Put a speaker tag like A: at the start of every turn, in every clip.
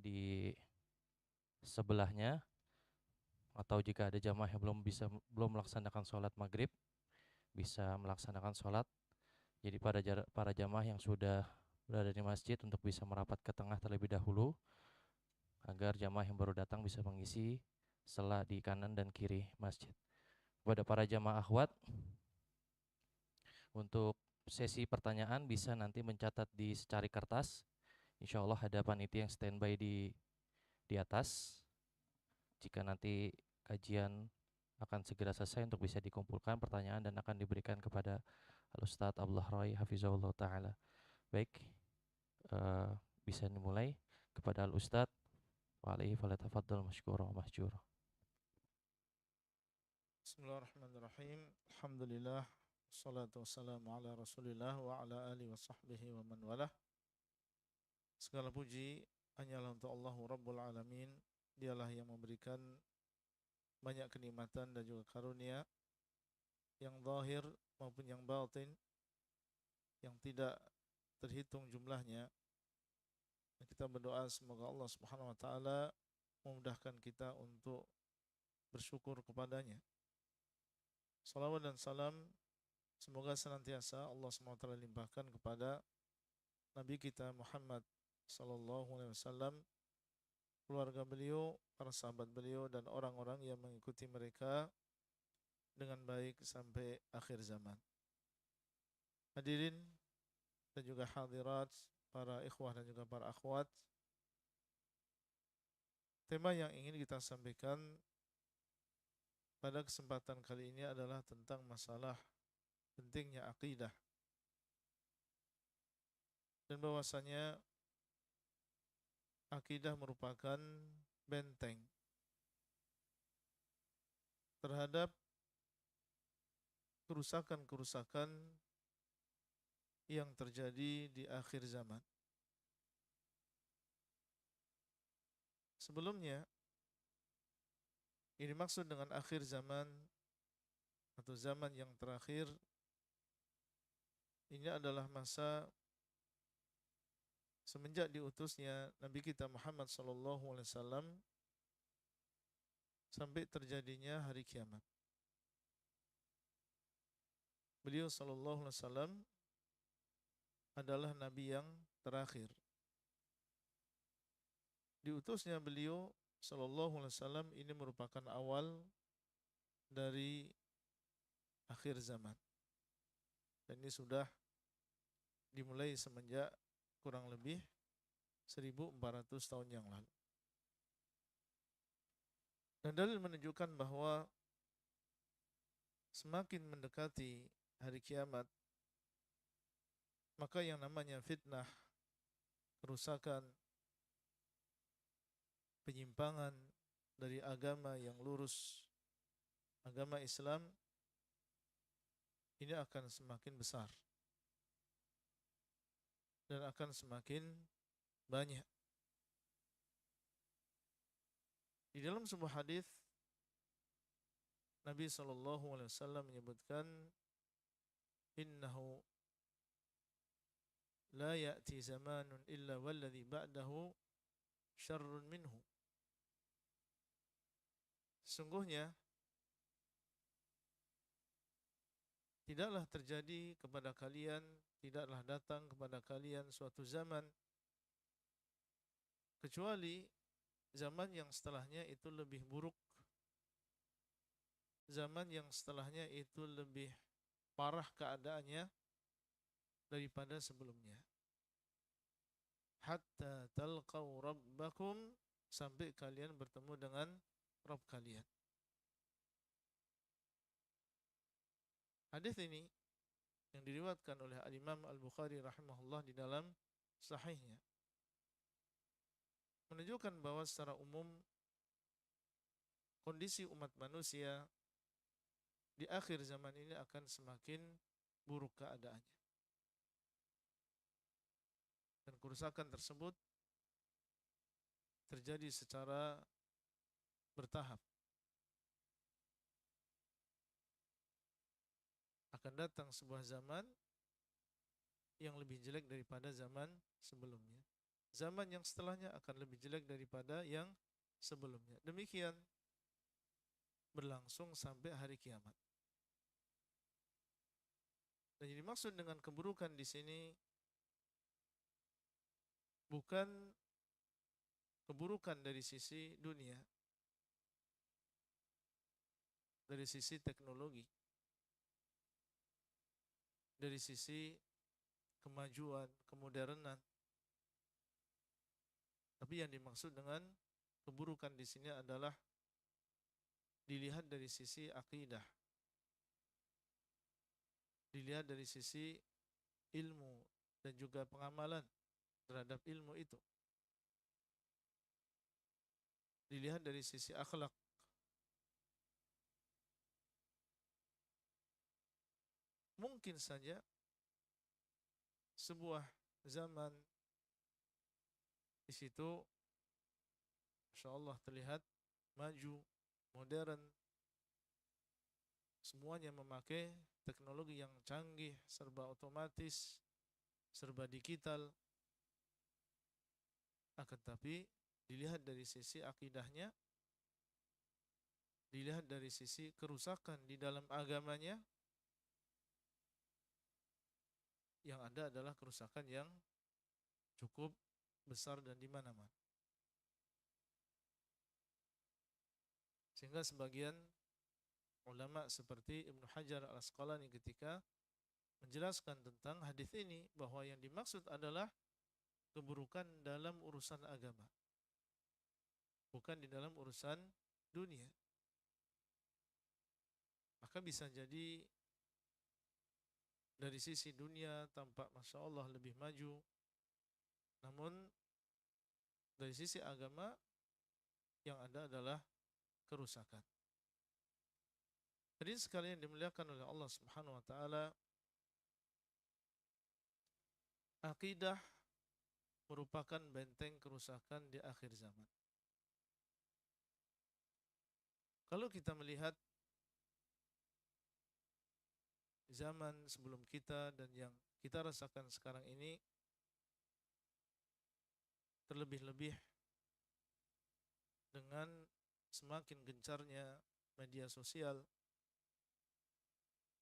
A: di sebelahnya, atau jika ada jamaah yang belum melaksanakan sholat maghrib, bisa melaksanakan sholat. Jadi para jamaah yang sudah berada di masjid untuk bisa merapat ke tengah terlebih dahulu, agar jamaah yang baru datang bisa mengisi sela di kanan dan kiri masjid. Kepada para jamaah akhwat, untuk sesi pertanyaan bisa nanti mencatat di secari kertas. Insya Allah ada panitia yang standby di atas. Jika nanti kajian akan segera selesai untuk bisa dikumpulkan pertanyaan dan akan diberikan kepada Al-Ustadz Abdullah Roy Hafizahullah Ta'ala. Baik, bisa dimulai kepada Al-Ustadz. Wa alaihi falyatafaddal masykurah wa mahjurah.
B: Bismillahirrahmanirrahim. Alhamdulillah. Wassalatu wassalamu ala rasulillah wa ala alihi wa sahbihi wa man walah. Segala puji hanyalah untuk Allah Rabbul Alamin. Dialah yang memberikan banyak kenikmatan dan juga karunia, yang zahir maupun yang batin, yang tidak terhitung jumlahnya. Dan kita berdoa semoga Allah Subhanahu wa taala memudahkan kita untuk bersyukur kepadanya. Salawat dan salam semoga senantiasa Allah SWT limpahkan kepada Nabi kita Muhammad sallallahu alaihi wasallam, keluarga beliau, para sahabat beliau, dan orang-orang yang mengikuti mereka dengan baik sampai akhir zaman. Hadirin dan juga hadirat, para ikhwah dan juga para akhwat, tema yang ingin kita sampaikan pada kesempatan kali ini adalah tentang masalah pentingnya akidah, dan bahwasanya akidah merupakan benteng terhadap kerusakan-kerusakan yang terjadi di akhir zaman. Sebelumnya, ini maksud dengan akhir zaman atau zaman yang terakhir, ini adalah masa semenjak diutusnya Nabi kita Muhammad SAW sampai terjadinya hari kiamat. Beliau SAW adalah Nabi yang terakhir. Diutusnya beliau SAW ini merupakan awal dari akhir zaman. Dan ini sudah dimulai semenjak kurang lebih 1400 tahun yang lalu. Dan dalil menunjukkan bahwa semakin mendekati hari kiamat, maka yang namanya fitnah, kerusakan, penyimpangan dari agama yang lurus, agama Islam, ini akan semakin besar dan akan semakin banyak. Di dalam sebuah hadis, Nabi SAW menyebutkan, innahu la ya'ti zamanun illa walladhi ba'dahu syarrun minhu. Sesungguhnya tidaklah terjadi kepada kalian, tidaklah datang kepada kalian suatu zaman kecuali zaman yang setelahnya itu lebih buruk, zaman yang setelahnya itu lebih parah keadaannya daripada sebelumnya. Hatta talqaw rabbakum, sampai kalian bertemu dengan Rabb kalian. Hadis ini yang diriwayatkan oleh Al-Imam Al-Bukhari rahimahullah di dalam sahihnya menunjukkan bahwa secara umum kondisi umat manusia di akhir zaman ini akan semakin buruk keadaannya. Dan kerusakan tersebut terjadi secara bertahap. Akan datang sebuah zaman yang lebih jelek daripada zaman sebelumnya. zaman yang setelahnya akan lebih jelek daripada yang sebelumnya. Demikian berlangsung sampai hari kiamat. Dan yang dimaksud dengan keburukan di sini bukan keburukan dari sisi dunia, dari sisi teknologi, dari sisi kemajuan, kemodernan. Tapi yang dimaksud dengan keburukan di sini adalah dilihat dari sisi akidah, dilihat dari sisi ilmu dan juga pengamalan terhadap ilmu itu, dilihat dari sisi akhlak. Mungkin saja sebuah zaman di situ insyaallah terlihat maju, modern, semuanya memakai teknologi yang canggih, serba otomatis, serba digital. Akan tapi dilihat dari sisi akidahnya, dilihat dari sisi kerusakan di dalam agamanya, yang ada adalah kerusakan yang cukup besar dan di mana-mana. Sehingga sebagian ulama seperti Ibnu Hajar Al-Asqalani ketika menjelaskan tentang hadis ini bahwa yang dimaksud adalah keburukan dalam urusan agama, bukan di dalam urusan dunia. Maka bisa jadi dari sisi dunia tampak Masya Allah lebih maju, namun dari sisi agama yang ada adalah kerusakan. Jadi sekalian dimuliakan oleh Allah Subhanahu wa taala, akidah merupakan benteng kerusakan di akhir zaman. Kalau kita melihat zaman sebelum kita dan yang kita rasakan sekarang ini, terlebih-lebih dengan semakin gencarnya media sosial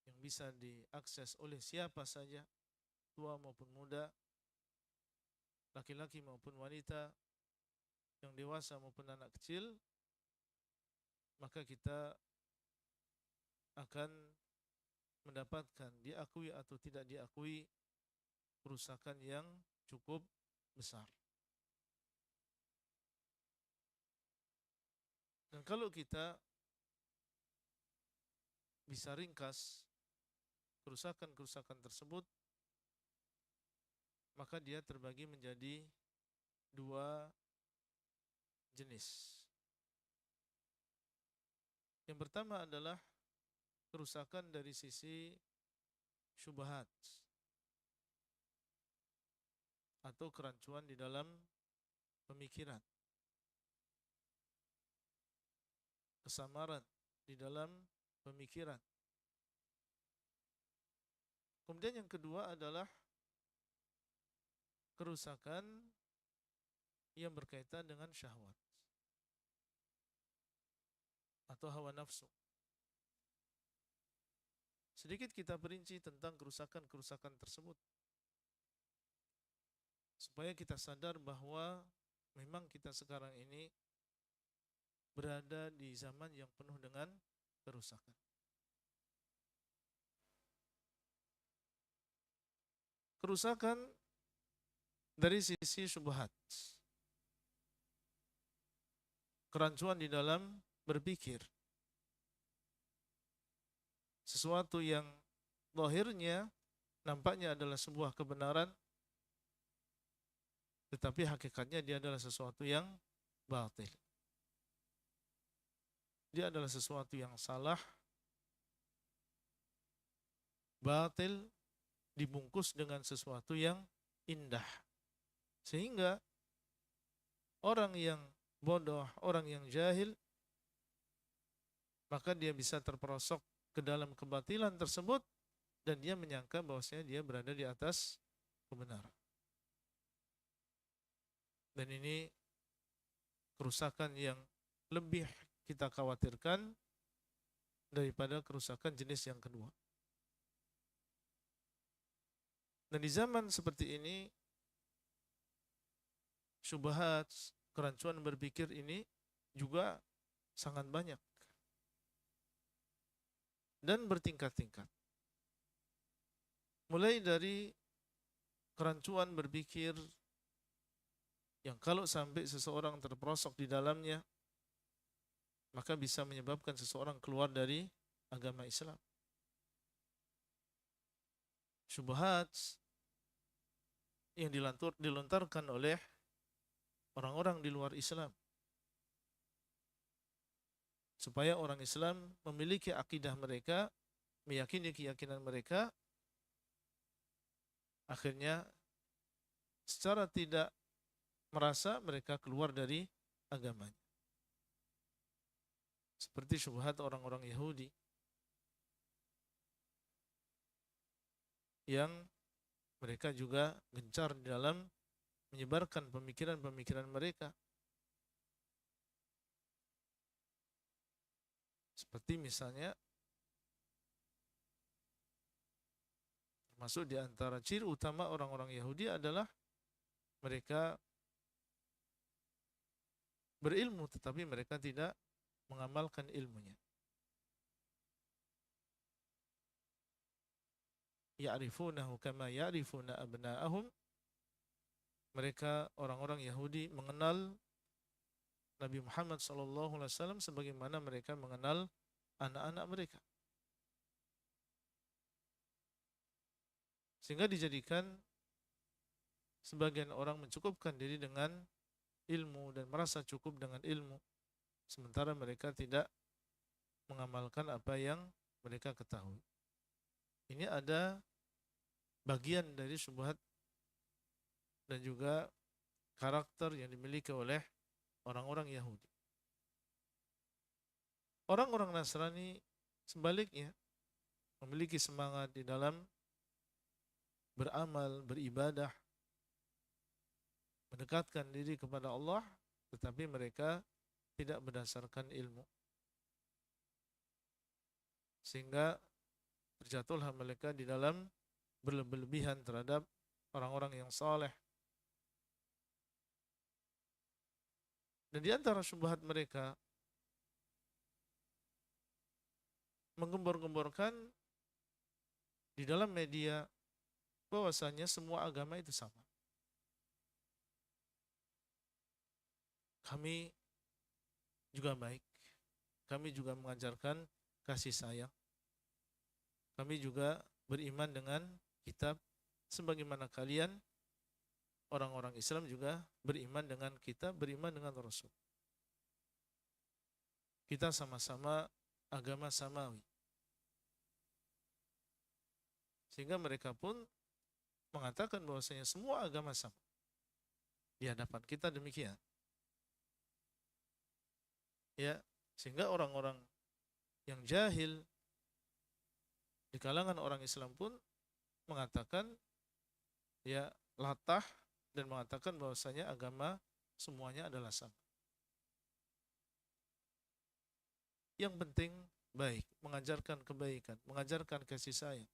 B: yang bisa diakses oleh siapa saja, tua maupun muda, laki-laki maupun wanita, yang dewasa maupun anak kecil, maka kita akan mendapatkan diakui atau tidak diakui kerusakan yang cukup besar. Dan kalau kita bisa ringkas kerusakan-kerusakan tersebut, maka dia terbagi menjadi dua jenis. Yang pertama adalah kerusakan dari sisi syubhat atau kerancuan di dalam pemikiran, kesamaran di dalam pemikiran. Kemudian yang kedua adalah kerusakan yang berkaitan dengan syahwat atau hawa nafsu. Sedikit kita perinci tentang kerusakan-kerusakan tersebut, supaya kita sadar bahwa memang kita sekarang ini berada di zaman yang penuh dengan kerusakan. Kerusakan dari sisi syubhat, kerancuan di dalam berpikir, sesuatu yang zahirnya nampaknya adalah sebuah kebenaran, tetapi hakikatnya dia adalah sesuatu yang batil. Dia adalah sesuatu yang salah, batil, dibungkus dengan sesuatu yang indah. Sehingga orang yang bodoh, orang yang jahil, maka dia bisa terperosok ke dalam kebatilan tersebut dan dia menyangka bahwasanya dia berada di atas kebenaran. Dan ini kerusakan yang lebih kita khawatirkan daripada kerusakan jenis yang kedua. Dan di zaman seperti ini, syubhat, kerancuan berpikir ini juga sangat banyak dan bertingkat-tingkat. Mulai dari kerancuan berpikir yang kalau sampai seseorang terperosok di dalamnya, maka bisa menyebabkan seseorang keluar dari agama Islam. Syubhat yang dilontarkan oleh orang-orang di luar Islam, supaya orang Islam memiliki akidah mereka, meyakini keyakinan mereka, akhirnya secara tidak merasa mereka keluar dari agamanya. Seperti syubhat orang-orang Yahudi yang mereka juga gencar di dalam menyebarkan pemikiran-pemikiran mereka. Seperti misalnya, termasuk di antara ciri utama orang-orang Yahudi adalah mereka berilmu tetapi mereka tidak mengamalkan ilmunya. Ya'rifunahu kama ya'rifuna abna'ahum. Mereka orang-orang Yahudi mengenal Nabi Muhammad SAW sebagaimana mereka mengenal anak-anak mereka. Sehingga dijadikan sebagian orang mencukupkan diri dengan ilmu dan merasa cukup dengan ilmu, sementara mereka tidak mengamalkan apa yang mereka ketahui. Ini ada bagian dari syubhat dan juga karakter yang dimiliki oleh orang-orang Yahudi. Orang-orang Nasrani sebaliknya memiliki semangat di dalam beramal, beribadah, mendekatkan diri kepada Allah, tetapi mereka tidak berdasarkan ilmu. Sehingga terjatuhlah mereka di dalam berlebihan terhadap orang-orang yang saleh. Dan di antara syubhat mereka menggembor-gemborkan di dalam media bahwasanya semua agama itu sama. Kami juga baik. Kami juga mengajarkan kasih sayang. Kami juga beriman dengan kitab sebagaimana kalian orang-orang Islam juga beriman dengan kitab, beriman dengan Rasul. Kita sama-sama agama samawi. Sehingga mereka pun mengatakan bahwasanya semua agama sama. Di hadapan kita demikian. Ya, sehingga orang-orang yang jahil di kalangan orang Islam pun mengatakan ya latah dan mengatakan bahwasanya agama semuanya adalah sama. Yang penting baik, mengajarkan kebaikan, mengajarkan kasih sayang,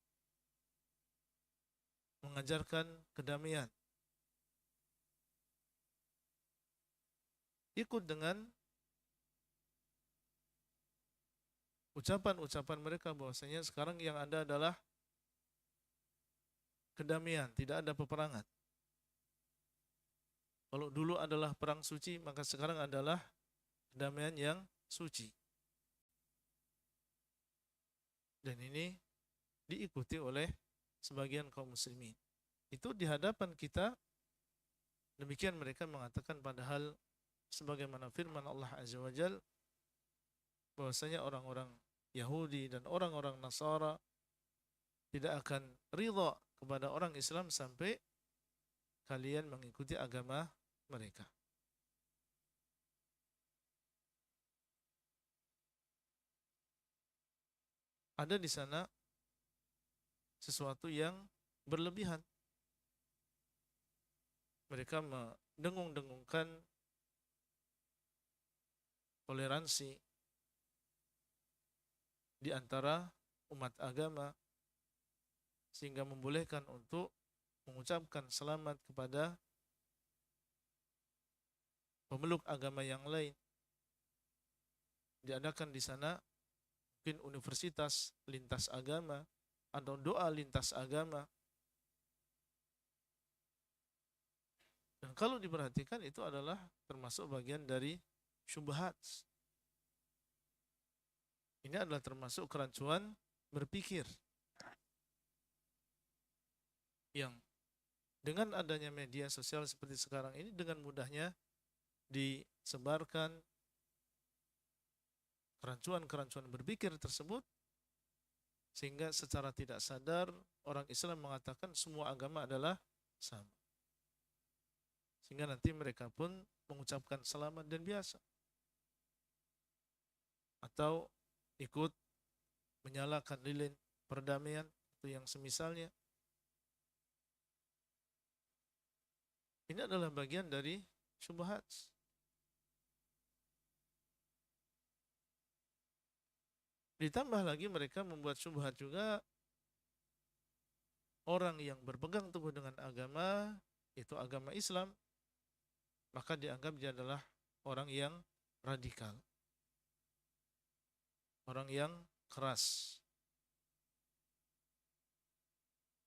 B: mengajarkan kedamaian. Ikut dengan ucapan-ucapan mereka bahwasanya sekarang yang ada adalah kedamaian, tidak ada peperangan. Kalau dulu adalah perang suci, maka sekarang adalah kedamaian yang suci. Dan ini diikuti oleh sebagian kaum muslimin. Itu di hadapan kita, demikian mereka mengatakan, padahal sebagaimana firman Allah Azza wa Jalla bahwasanya orang-orang Yahudi dan orang-orang Nasara tidak akan ridha kepada orang Islam sampai kalian mengikuti agama mereka. Ada di sana sesuatu yang berlebihan. mereka mendengung-dengungkan toleransi di antara umat agama, sehingga membolehkan untuk mengucapkan selamat kepada pemeluk agama yang lain. Diadakan di sana mungkin universitas lintas agama atau doa lintas agama. Dan kalau diperhatikan itu adalah termasuk bagian dari syubhat. Ini adalah termasuk kerancuan berpikir yang dengan adanya media sosial seperti sekarang ini dengan mudahnya disebarkan kerancuan-kerancuan berpikir tersebut, sehingga secara tidak sadar orang Islam mengatakan semua agama adalah sama. Sehingga nanti mereka pun mengucapkan selamat dan biasa. Atau ikut menyalakan lilin perdamaian atau yang semisalnya. Ini adalah bagian dari syubhat. Ditambah lagi mereka membuat syubhat juga orang yang berpegang teguh dengan agama, itu agama Islam, maka dianggap dia adalah orang yang radikal, orang yang keras.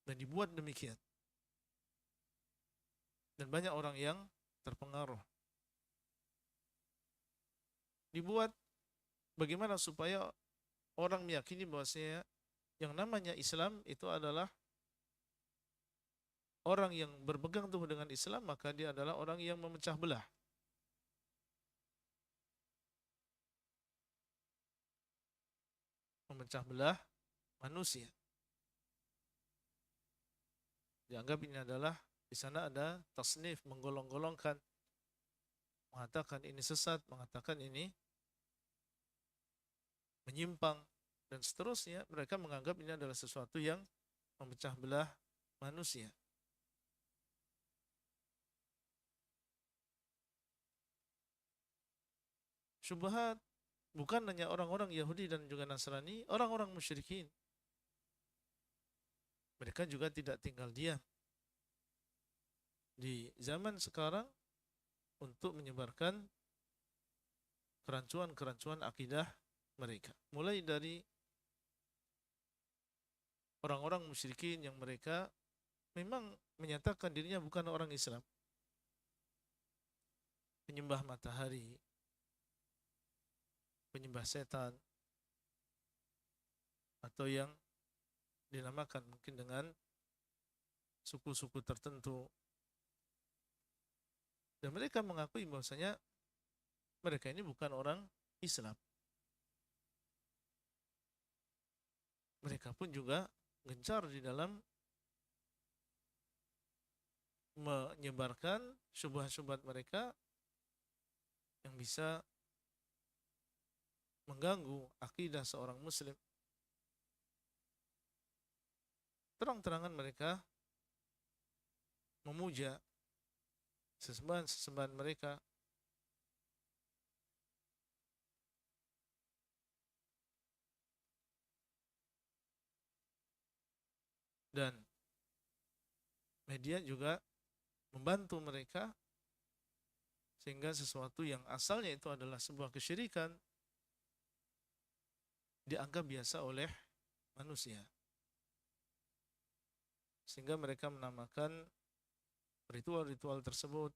B: Dan dibuat demikian. Dan banyak orang yang terpengaruh. Dibuat bagaimana supaya orang meyakini bahwasanya yang namanya Islam itu adalah orang yang berpegang teguh dengan Islam, maka dia adalah orang yang memecah belah. Memecah belah manusia. Dianggap ini adalah, di sana ada tasnif, menggolong-golongkan, mengatakan ini sesat, mengatakan ini menyimpang, dan seterusnya. Mereka menganggap ini adalah sesuatu yang memecah belah manusia. Syubhat bukan hanya orang-orang Yahudi dan juga Nasrani, orang-orang musyrikin. Mereka juga tidak tinggal diam di zaman sekarang untuk menyebarkan kerancuan-kerancuan akidah mereka. Mulai dari orang-orang musyrikin yang mereka memang menyatakan dirinya bukan orang Islam, penyembah matahari, penyembah setan, atau yang dinamakan mungkin dengan suku-suku tertentu. Dan mereka mengakui bahwasanya mereka ini bukan orang Islam. Mereka pun juga gencar di dalam menyebarkan syubhat-syubhat mereka yang bisa mengganggu akidah seorang muslim. Terang-terangan mereka memuja sesembahan-sesembahan mereka, dan media juga membantu mereka sehingga sesuatu yang asalnya itu adalah sebuah kesyirikan dianggap biasa oleh manusia, sehingga mereka menamakan ritual-ritual tersebut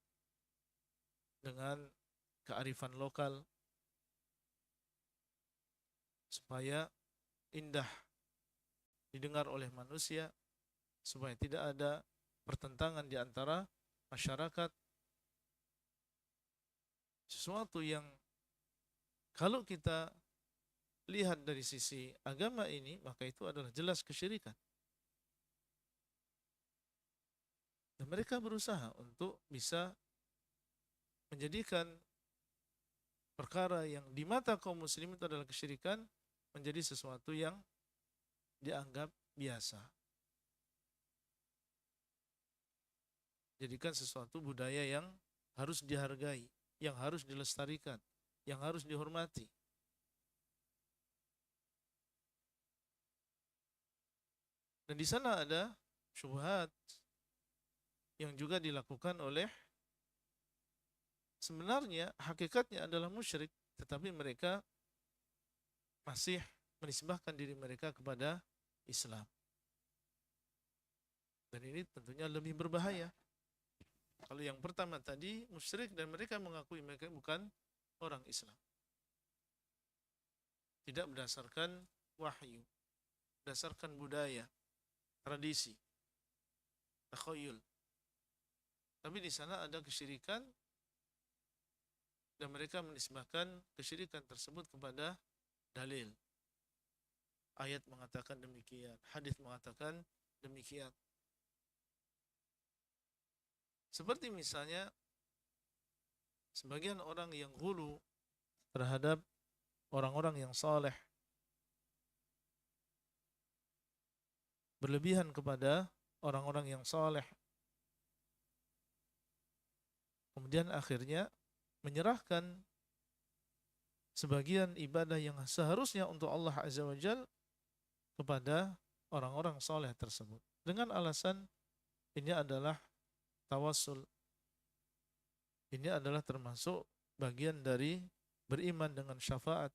B: dengan kearifan lokal supaya indah didengar oleh manusia, supaya tidak ada pertentangan di antara masyarakat. Sesuatu yang kalau kita lihat dari sisi agama ini, maka itu adalah jelas kesyirikan. Dan mereka berusaha untuk bisa menjadikan perkara yang di mata kaum muslim itu adalah kesyirikan menjadi sesuatu yang dianggap biasa. Jadikan sesuatu budaya yang harus dihargai, yang harus dilestarikan, yang harus dihormati. Dan di sana ada syubhat yang juga dilakukan oleh, sebenarnya hakikatnya adalah musyrik, tetapi mereka masih menisbahkan diri mereka kepada Islam. Dan ini tentunya lebih berbahaya. Kalau yang pertama tadi musyrik dan mereka mengakui mereka bukan orang Islam, tidak berdasarkan wahyu, berdasarkan budaya, tradisi, takhayul. Tapi di sana ada kesyirikan dan mereka menisbahkan kesyirikan tersebut kepada dalil. Ayat mengatakan demikian, hadis mengatakan demikian. Seperti misalnya sebagian orang yang ghulu terhadap orang-orang yang saleh, berlebihan kepada orang-orang yang saleh, kemudian akhirnya menyerahkan sebagian ibadah yang seharusnya untuk Allah Azza wa Jalla kepada orang-orang saleh tersebut dengan alasan ini adalah tawassul, ini adalah termasuk bagian dari beriman dengan syafaat.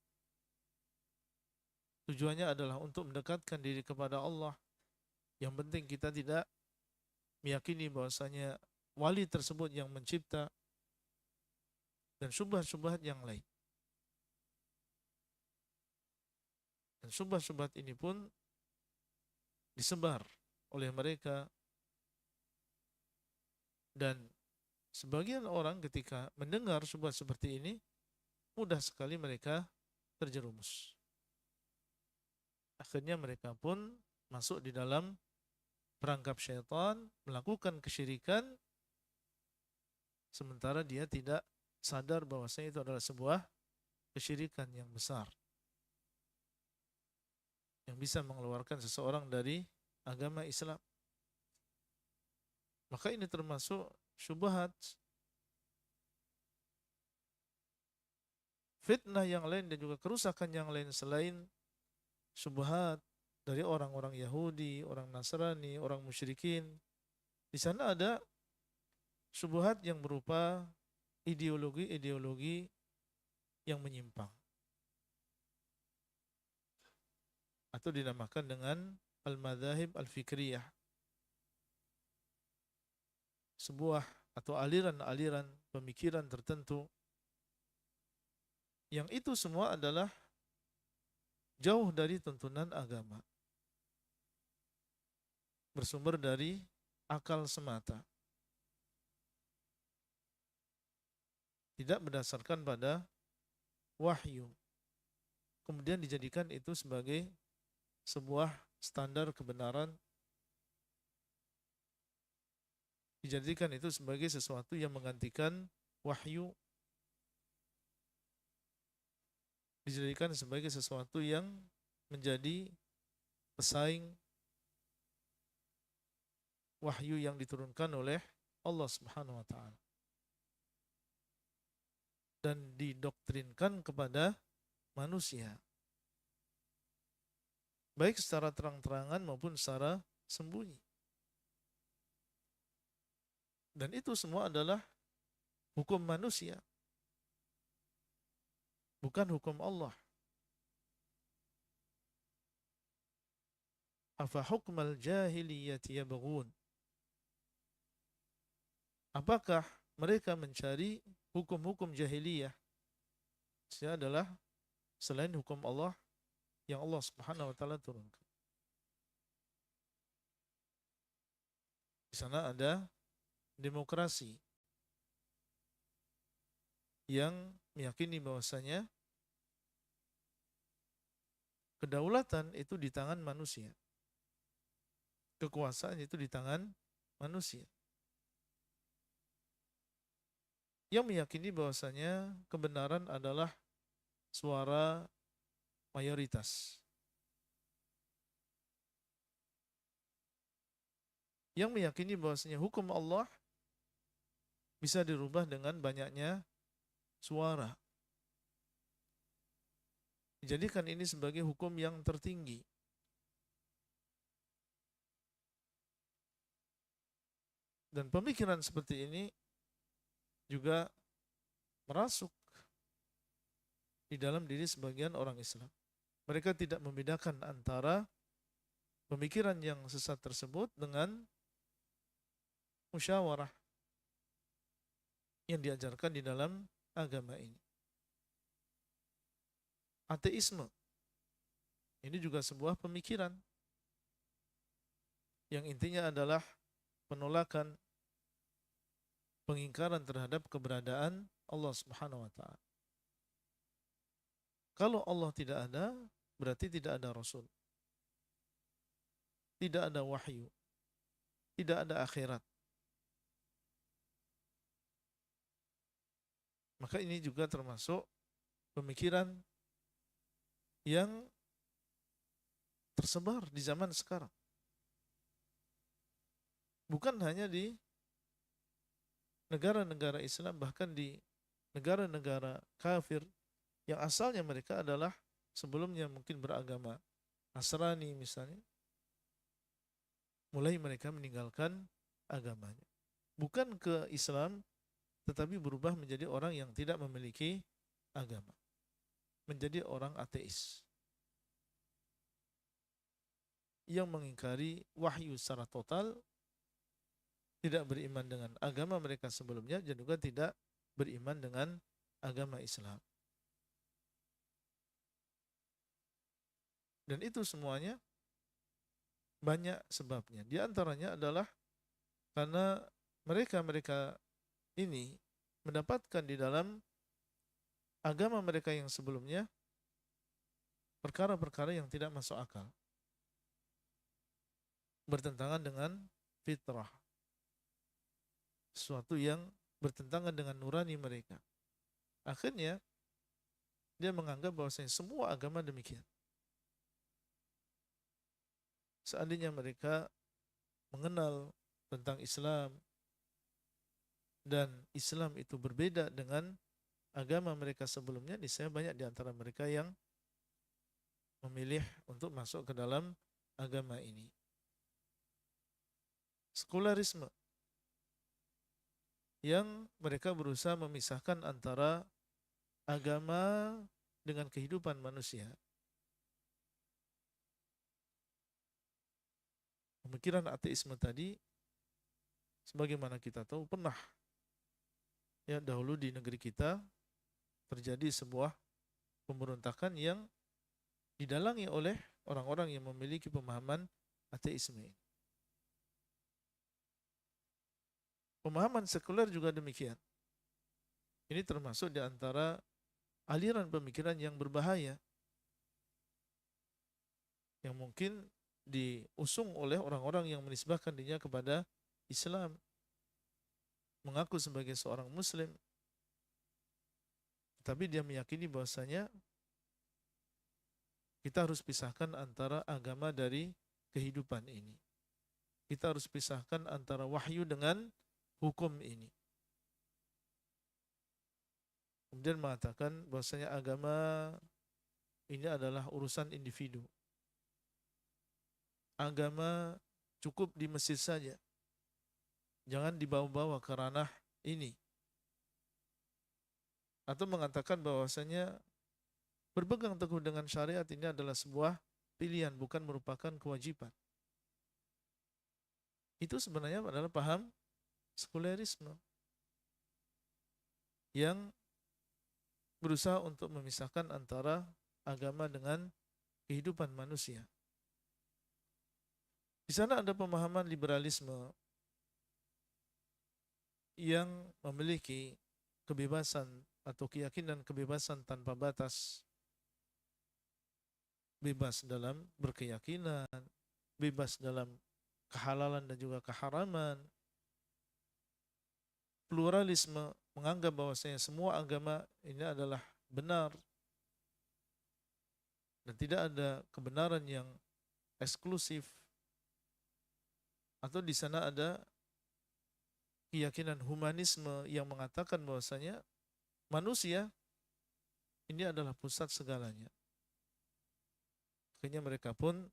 B: Tujuannya adalah untuk mendekatkan diri kepada Allah. Yang penting kita tidak meyakini bahwasanya wali tersebut yang mencipta, dan syubhat-syubhat yang lain. Dan syubhat-syubhat ini pun disebar oleh mereka, dan sebagian orang ketika mendengar syubhat seperti ini mudah sekali mereka terjerumus. Akhirnya mereka pun masuk di dalam perangkap syaitan, melakukan kesyirikan, sementara dia tidak sadar bahwasanya itu adalah sebuah kesyirikan yang besar yang bisa mengeluarkan seseorang dari agama Islam. Maka ini termasuk syubhat, fitnah yang lain dan juga kerusakan yang lain selain syubhat dari orang-orang Yahudi, orang Nasrani, orang musyrikin. Di sana ada syubhat yang berupa ideologi-ideologi yang menyimpang, atau dinamakan dengan al-madzahib al-fikriyah, sebuah atau aliran-aliran pemikiran tertentu yang itu semua adalah jauh dari tuntunan agama, bersumber dari akal semata, tidak berdasarkan pada wahyu, kemudian dijadikan itu sebagai sebuah standar kebenaran, dijadikan itu sebagai sesuatu yang menggantikan wahyu, dijadikan sebagai sesuatu yang menjadi pesaing wahyu yang diturunkan oleh Allah Subhanahu wa taala, dan didoktrinkan kepada manusia, baik secara terang-terangan maupun secara sembunyi. Dan itu semua adalah hukum manusia, bukan hukum Allah. Afa hukmal jahiliyati yabghun. Apakah mereka mencari hukum-hukum jahiliyah? Itu adalah selain hukum Allah yang Allah Subhanahu wa taala turunkan. Di sana ada demokrasi yang meyakini bahwasanya kedaulatan itu di tangan manusia, kekuasaan itu di tangan manusia, yang meyakini bahwasanya kebenaran adalah suara mayoritas, yang meyakini bahwasanya hukum Allah bisa dirubah dengan banyaknya suara. Jadikan ini sebagai hukum yang tertinggi. Dan pemikiran seperti ini juga merasuk di dalam diri sebagian orang Islam. Mereka tidak membedakan antara pemikiran yang sesat tersebut dengan musyawarah yang diajarkan di dalam agama ini. Ateisme ini juga sebuah pemikiran yang intinya adalah penolakan, pengingkaran terhadap keberadaan Allah Subhanahu wa taala. Kalau Allah tidak ada, berarti tidak ada Rasul. Tidak ada wahyu. Tidak ada akhirat. Maka ini juga termasuk pemikiran yang tersebar di zaman sekarang. Bukan hanya di negara-negara Islam, bahkan di negara-negara kafir yang asalnya mereka adalah sebelumnya mungkin beragama Nasrani misalnya, mulai mereka meninggalkan agamanya. Bukan ke Islam, tetapi berubah menjadi orang yang tidak memiliki agama. Menjadi orang ateis. Yang mengingkari wahyu secara total, tidak beriman dengan agama mereka sebelumnya, dan juga tidak beriman dengan agama Islam. Dan itu semuanya banyak sebabnya. Di antaranya adalah karena mereka ini mendapatkan di dalam agama mereka yang sebelumnya perkara-perkara yang tidak masuk akal, bertentangan dengan fitrah, sesuatu yang bertentangan dengan nurani mereka. Akhirnya dia menganggap bahwasanya semua agama demikian. Seandainya mereka mengenal tentang Islam dan Islam itu berbeda dengan agama mereka sebelumnya, niscaya banyak di antara mereka yang memilih untuk masuk ke dalam agama ini. Sekularisme yang mereka berusaha memisahkan antara agama dengan kehidupan manusia. Pemikiran ateisme tadi, sebagaimana kita tahu, pernah ya dahulu di negeri kita terjadi sebuah pemberontakan yang didalangi oleh orang-orang yang memiliki pemahaman ateisme ini. Pemahaman sekuler juga demikian. Ini termasuk di antara aliran pemikiran yang berbahaya, yang mungkin diusung oleh orang-orang yang menisbahkan dirinya kepada Islam, mengaku sebagai seorang Muslim, tapi dia meyakini bahwasanya kita harus pisahkan antara agama dari kehidupan ini. Kita harus pisahkan antara wahyu dengan hukum ini. Kemudian mengatakan bahwasanya agama ini adalah urusan individu. Agama cukup di masjid saja. Jangan dibawa-bawa ke ranah ini. Atau mengatakan bahwasanya berpegang teguh dengan syariat ini adalah sebuah pilihan, bukan merupakan kewajiban. Itu sebenarnya adalah paham sekulerisme yang berusaha untuk memisahkan antara agama dengan kehidupan manusia. Di sana ada pemahaman liberalisme yang memiliki kebebasan atau keyakinan kebebasan tanpa batas. Bebas dalam berkeyakinan, bebas dalam kehalalan dan juga keharaman. Pluralisme menganggap bahwasanya semua agama ini adalah benar dan tidak ada kebenaran yang eksklusif, atau di sana ada keyakinan humanisme yang mengatakan bahwasanya manusia ini adalah pusat segalanya. Akhirnya mereka pun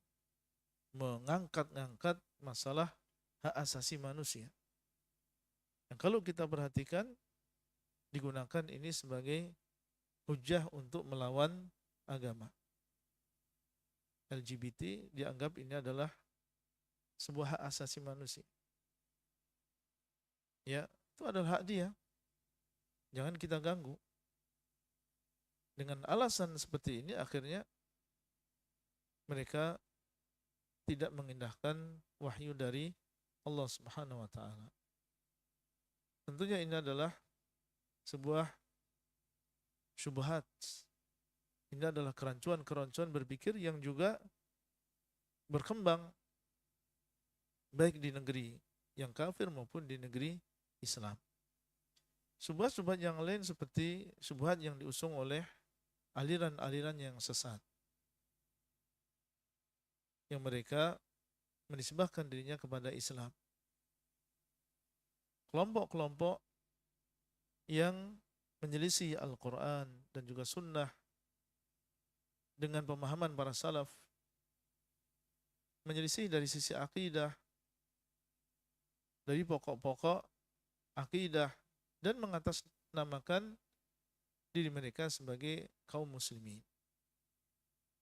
B: mengangkat-ngangkat masalah hak asasi manusia. Yang kalau kita perhatikan, digunakan ini sebagai hujah untuk melawan agama. LGBT dianggap ini adalah sebuah hak asasi manusia. Ya, itu adalah hak dia. Jangan kita ganggu. Dengan alasan seperti ini akhirnya mereka tidak mengindahkan wahyu dari Allah Subhanahu wa taala. Tentunya ini adalah sebuah syubhat. Ini adalah kerancuan-kerancuan berpikir yang juga berkembang baik di negeri yang kafir maupun di negeri Islam. Syubhat-syubhat yang lain seperti syubhat yang diusung oleh aliran-aliran yang sesat, yang mereka menisbahkan dirinya kepada Islam. Kelompok-kelompok yang menyelisih Al-Quran dan juga Sunnah dengan pemahaman para salaf, menyelisih dari sisi akidah, dari pokok-pokok akidah, dan mengatasnamakan diri mereka sebagai kaum muslimin.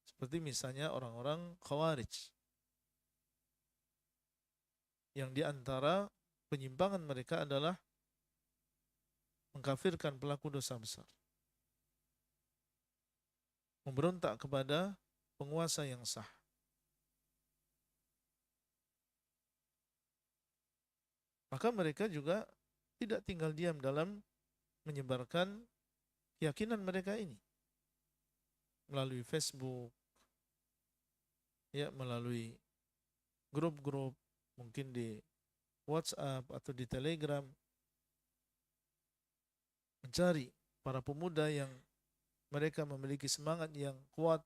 B: Seperti misalnya orang-orang Khawarij, yang diantara penyimpangan mereka adalah mengkafirkan pelaku dosa besar, memberontak kepada penguasa yang sah. Maka mereka juga tidak tinggal diam dalam menyebarkan keyakinan mereka ini melalui Facebook, ya, melalui grup-grup, mungkin di WhatsApp atau di Telegram, mencari para pemuda yang mereka memiliki semangat yang kuat,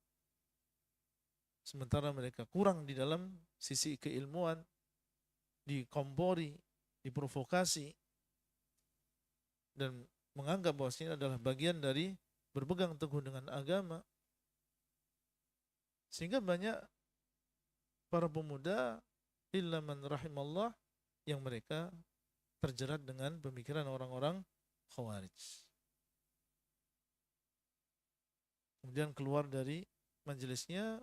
B: sementara mereka kurang di dalam sisi keilmuan, dikompori, diprovokasi, dan menganggap bahwa ini adalah bagian dari berpegang teguh dengan agama. Sehingga banyak para pemuda, illa man rahimallah, yang mereka terjerat dengan pemikiran orang-orang Khawarij. Kemudian keluar dari majelisnya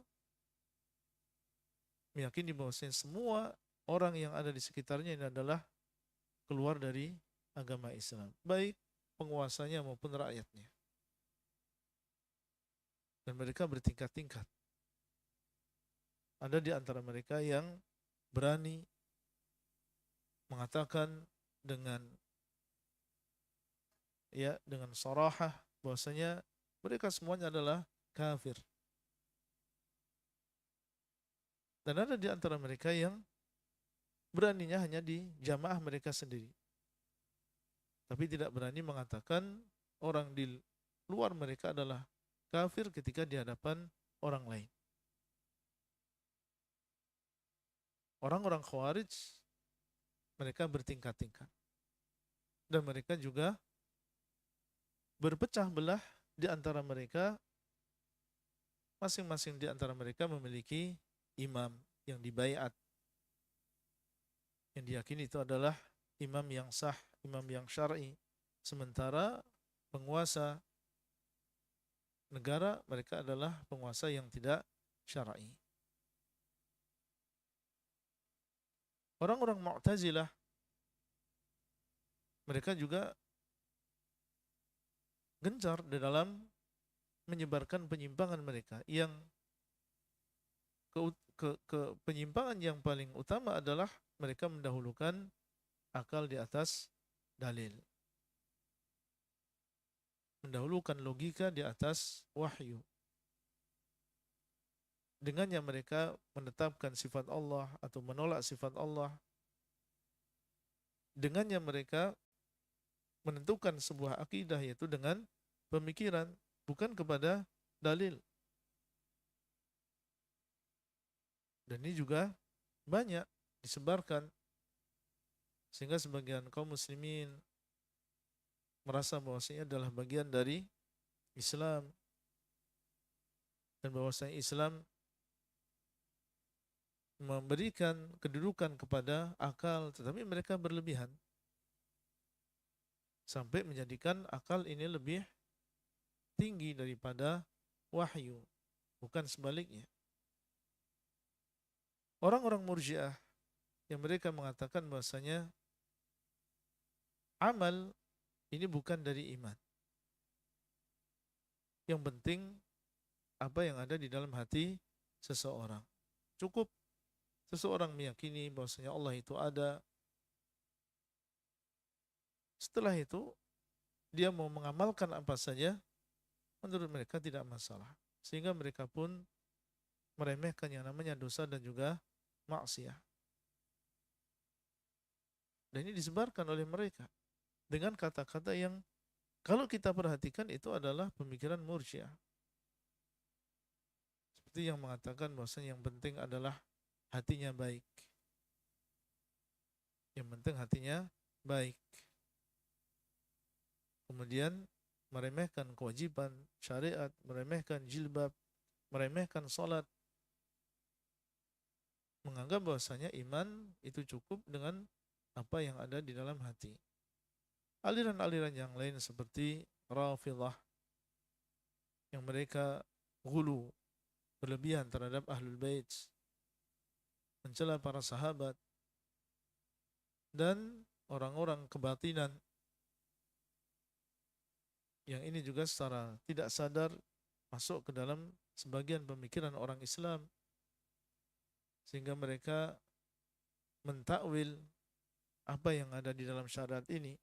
B: meyakini bahwasanya semua orang yang ada di sekitarnya ini adalah keluar dari agama Islam, baik penguasanya maupun rakyatnya. Dan mereka bertingkat-tingkat. Ada di antara mereka yang berani mengatakan dengan sarahah bahwasanya mereka semuanya adalah kafir. Dan ada di antara mereka yang beraninya hanya di jamaah mereka sendiri, tapi tidak berani mengatakan orang di luar mereka adalah kafir ketika di hadapan orang lain. Orang-orang Khawarij, mereka bertingkat-tingkat, dan mereka juga berpecah belah di antara mereka. Masing-masing di antara mereka memiliki imam yang dibaiat, yang diyakini itu adalah imam yang sah, imam yang syar'i. Sementara penguasa negara mereka adalah penguasa yang tidak syar'i. Orang-orang Mu'tazilah, mereka juga gencar di dalam menyebarkan penyimpangan mereka, yang penyimpangan yang paling utama adalah mereka mendahulukan akal di atas dalil, mendahulukan logika di atas wahyu. Dengannya mereka menetapkan sifat Allah atau menolak sifat Allah. Dengannya mereka menentukan sebuah akidah, yaitu dengan pemikiran, bukan kepada dalil. Dan ini juga banyak disebarkan Sehingga sebagian kaum muslimin merasa bahwasanya adalah bagian dari Islam, dan bahwasanya Islam memberikan kedudukan kepada akal, tetapi mereka berlebihan sampai menjadikan akal ini lebih tinggi daripada wahyu, bukan sebaliknya. Orang-orang Murji'ah yang mereka mengatakan bahwasanya amal ini bukan dari iman. Yang penting apa yang ada di dalam hati seseorang. Cukup seseorang meyakini bahwasanya Allah itu ada. Setelah itu dia mau mengamalkan apa saja, menurut mereka tidak masalah. Sehingga mereka pun meremehkan yang namanya dosa dan juga maksiat. Dan ini disebarkan oleh mereka dengan kata-kata yang kalau kita perhatikan itu adalah pemikiran Murji'ah. Seperti yang mengatakan bahwasanya yang penting adalah hatinya baik. Yang penting hatinya baik. Kemudian meremehkan kewajiban syariat, meremehkan jilbab, meremehkan salat. Menganggap bahwasanya iman itu cukup dengan apa yang ada di dalam hati. Aliran-aliran yang lain seperti Rafidhah yang mereka ghulu, berlebihan terhadap Ahlul Bait, mencela para sahabat, dan orang-orang kebatinan yang ini juga secara tidak sadar masuk ke dalam sebagian pemikiran orang Islam, sehingga mereka mentakwil apa yang ada di dalam syariat ini,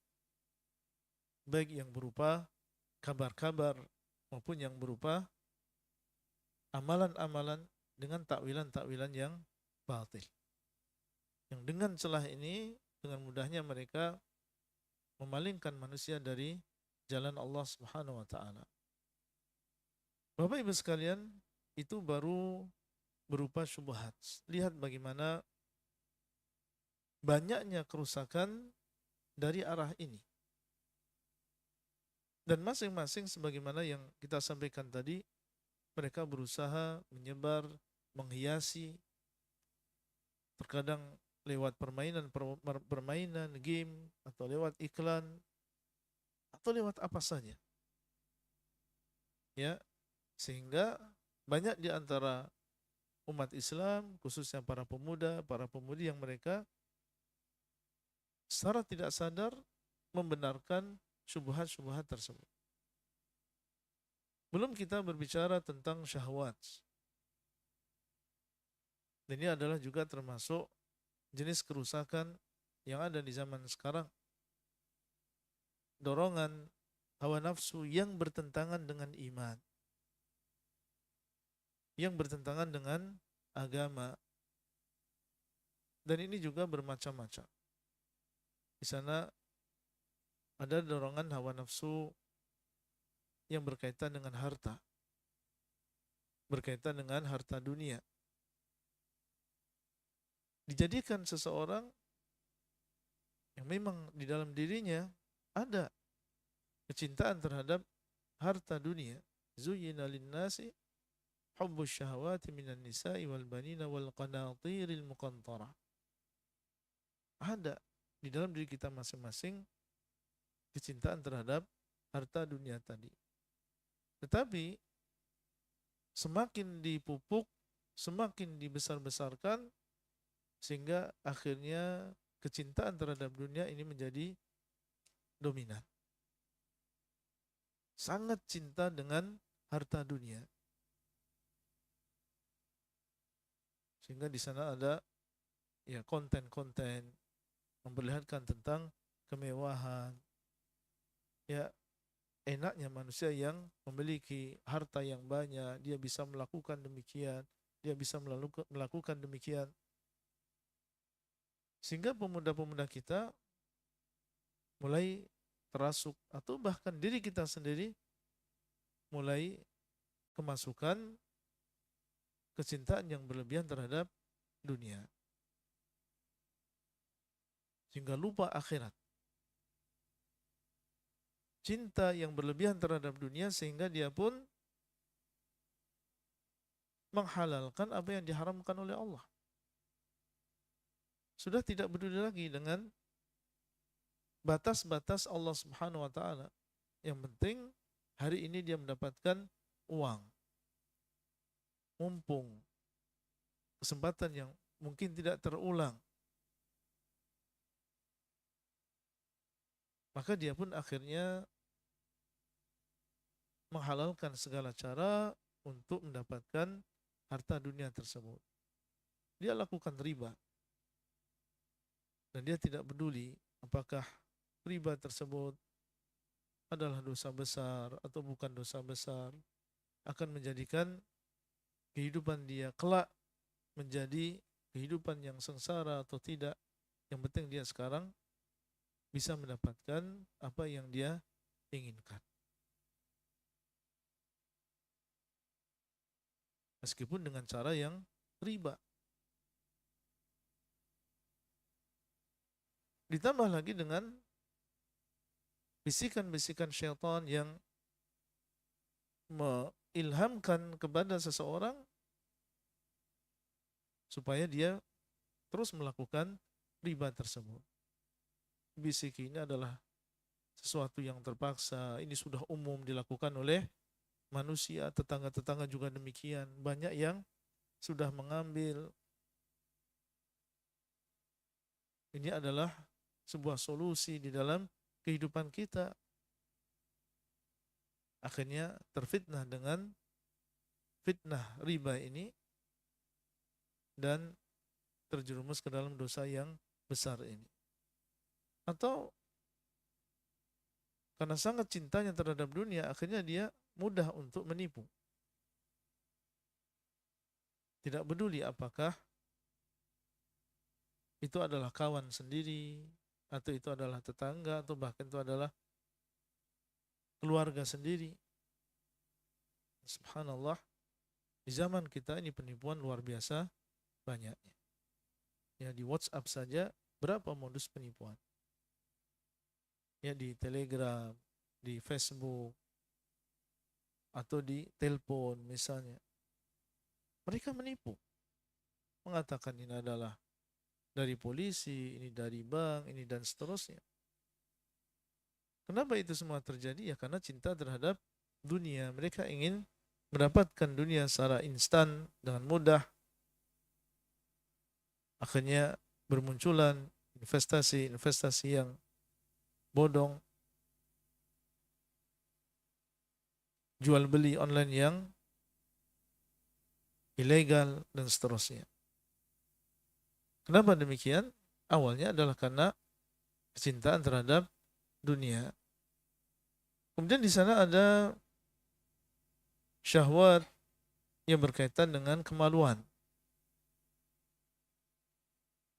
B: baik yang berupa kabar-kabar maupun yang berupa amalan-amalan dengan takwilan-takwilan yang batil. Yang dengan celah ini dengan mudahnya mereka memalingkan manusia dari jalan Allah Subhanahu wa taala. Bapak Ibu sekalian, itu baru berupa syubhat. Lihat bagaimana banyaknya kerusakan dari arah ini. Dan masing-masing sebagaimana yang kita sampaikan tadi, mereka berusaha menyebar, menghiasi, terkadang lewat permainan game, atau lewat iklan, atau lewat apa saja. Ya, sehingga banyak di antara umat Islam, khususnya para pemuda, para pemudi yang mereka secara tidak sadar membenarkan syubhat-syubhat tersebut. Belum kita berbicara tentang syahwat. Dan ini adalah juga termasuk jenis kerusakan yang ada di zaman sekarang. Dorongan hawa nafsu yang bertentangan dengan iman, yang bertentangan dengan agama. Dan ini juga bermacam-macam. Di sana ada dorongan hawa nafsu yang berkaitan dengan harta, berkaitan dengan harta dunia. Dijadikan seseorang yang memang di dalam dirinya ada kecintaan terhadap harta dunia. Zuyyina lin-nasi hubbus syahawati minan nisa'i wal banina wal qanatiril muqantarah. Ada di dalam diri kita masing-masing kecintaan terhadap harta dunia tadi. Tetapi semakin dipupuk, semakin dibesar-besarkan, sehingga akhirnya kecintaan terhadap dunia ini menjadi dominan. Sangat cinta dengan harta dunia. Sehingga di sana ada ya konten-konten memperlihatkan tentang kemewahan. Ya, enaknya manusia yang memiliki harta yang banyak, dia bisa melakukan demikian, dia bisa melakukan demikian. Sehingga pemuda-pemuda kita mulai terasuk, atau bahkan diri kita sendiri mulai kemasukan kecintaan yang berlebihan terhadap dunia. sehingga lupa akhirat. Cinta yang berlebihan terhadap dunia sehingga dia pun menghalalkan apa yang diharamkan oleh Allah. Sudah tidak peduli lagi dengan batas-batas Allah Subhanahu wa taala. Yang penting hari ini dia mendapatkan uang. Mumpung kesempatan yang mungkin tidak terulang. Maka dia pun akhirnya menghalalkan segala cara untuk mendapatkan harta dunia tersebut. Dia lakukan riba. Dan dia tidak peduli apakah riba tersebut adalah dosa besar atau bukan dosa besar. Akan menjadikan kehidupan dia kelak menjadi kehidupan yang sengsara atau tidak. Yang penting dia sekarang bisa mendapatkan apa yang dia inginkan. Meskipun dengan cara yang riba. Ditambah lagi dengan bisikan-bisikan syaitan yang mengilhamkan kepada seseorang supaya dia terus melakukan riba tersebut. Bisik ini adalah sesuatu yang terpaksa, ini sudah umum dilakukan oleh manusia, tetangga-tetangga juga demikian. Banyak yang sudah mengambil. Ini adalah sebuah solusi di dalam kehidupan kita. Akhirnya terfitnah dengan fitnah riba ini dan terjerumus ke dalam dosa yang besar ini. Atau karena sangat cintanya terhadap dunia, akhirnya dia mudah untuk menipu. Tidak peduli apakah itu adalah kawan sendiri, atau itu adalah tetangga, atau bahkan itu adalah keluarga sendiri. Subhanallah, di zaman kita ini penipuan luar biasa banyaknya. Ya, di WhatsApp saja berapa modus penipuan. Ya, di Telegram, di Facebook, atau di telepon misalnya. Mereka menipu. Mengatakan ini adalah dari polisi, ini dari bank, ini dan seterusnya. Kenapa itu semua terjadi? Ya karena cinta terhadap dunia. Mereka ingin mendapatkan dunia secara instan dengan mudah. Akhirnya bermunculan investasi-investasi yang bodong, jual beli online yang ilegal dan seterusnya. Kenapa demikian? Awalnya adalah karena kecintaan terhadap dunia. Kemudian di sana ada syahwat yang berkaitan dengan kemaluan.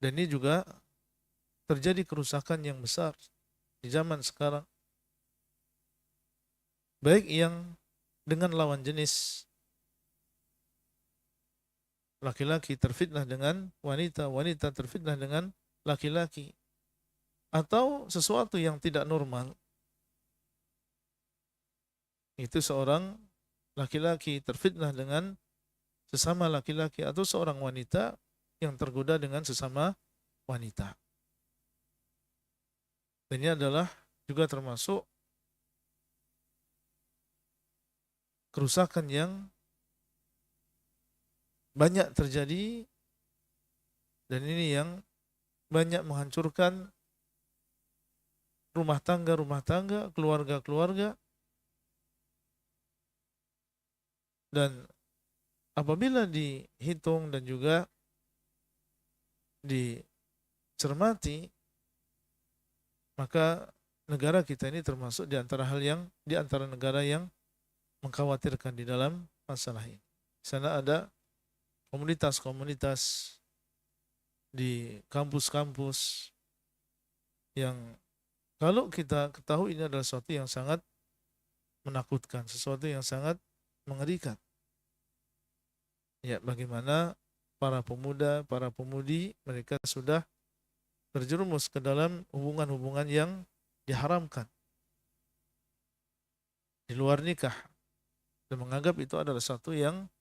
B: Dan ini juga terjadi kerusakan yang besar di zaman sekarang. Baik yang dengan lawan jenis. Laki-laki terfitnah dengan wanita, wanita terfitnah dengan laki-laki. Atau sesuatu yang tidak normal. Itu seorang laki-laki terfitnah dengan sesama laki-laki atau seorang wanita yang tergoda dengan sesama wanita. Dan ini adalah juga termasuk kerusakan yang banyak terjadi dan ini yang banyak menghancurkan rumah tangga, keluarga-keluarga. Dan apabila dihitung dan juga dicermati, maka negara kita ini termasuk di antara negara yang mengkhawatirkan di dalam masalah ini. Di sana ada komunitas-komunitas di kampus-kampus yang kalau kita ketahui ini adalah sesuatu yang sangat menakutkan, sesuatu yang sangat mengerikan. Ya, bagaimana para pemuda, para pemudi mereka sudah terjerumus ke dalam hubungan-hubungan yang diharamkan di luar nikah dan menganggap itu adalah satu yang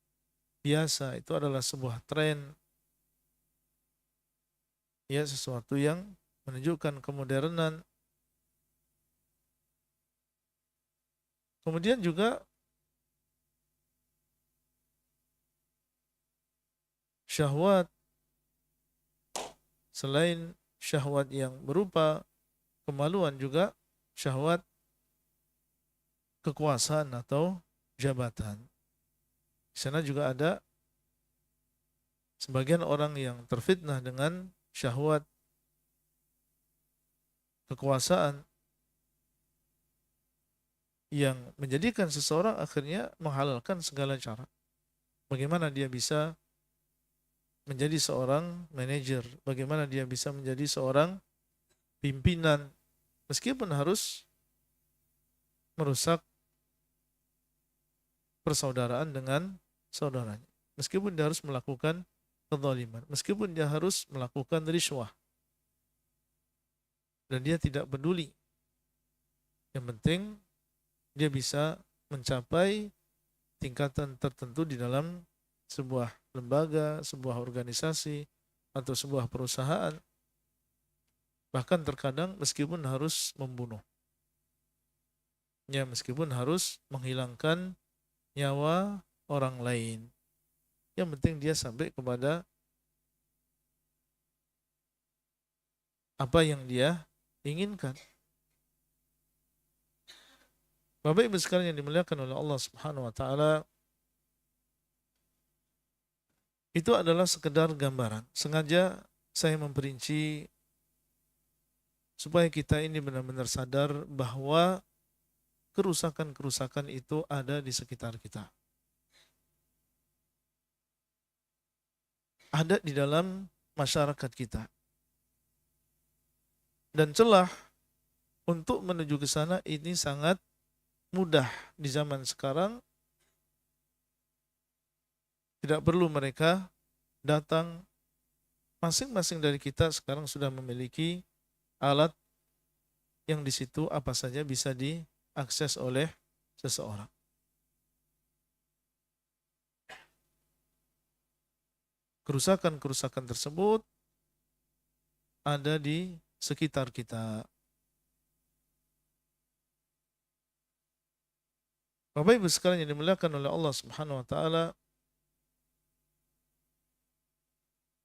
B: biasa, itu adalah sebuah tren, ya sesuatu yang menunjukkan kemodernan. Kemudian juga syahwat, selain syahwat yang berupa kemaluan, juga syahwat kekuasaan atau jabatan. Di sana juga ada sebagian orang yang terfitnah dengan syahwat kekuasaan yang menjadikan seseorang akhirnya menghalalkan segala cara. Bagaimana dia bisa menjadi seorang manajer, bagaimana dia bisa menjadi seorang pimpinan, meskipun harus merusak persaudaraan dengan saudaranya, meskipun dia harus melakukan kezaliman, meskipun dia harus melakukan riswah, dan dia tidak peduli. Yang penting dia bisa mencapai tingkatan tertentu di dalam sebuah lembaga, sebuah organisasi, atau sebuah perusahaan. Bahkan terkadang meskipun harus membunuh, ya meskipun harus menghilangkan nyawa orang lain, yang penting dia sampai kepada apa yang dia inginkan. Bapak Ibu sekalian yang dimuliakan oleh Allah Subhanahu wa taala, itu adalah sekedar gambaran. Sengaja saya memperinci supaya kita ini benar-benar sadar bahwa kerusakan-kerusakan itu ada di sekitar kita. Ada di dalam masyarakat kita. Dan celah untuk menuju ke sana ini sangat mudah di zaman sekarang. Tidak perlu mereka datang. Masing-masing dari kita sekarang sudah memiliki alat yang di situ apa saja bisa diakses oleh seseorang. Kerusakan-kerusakan tersebut ada di sekitar kita. Bapak Ibu sekalian yang dimuliakan oleh Allah Subhanahu wa taala,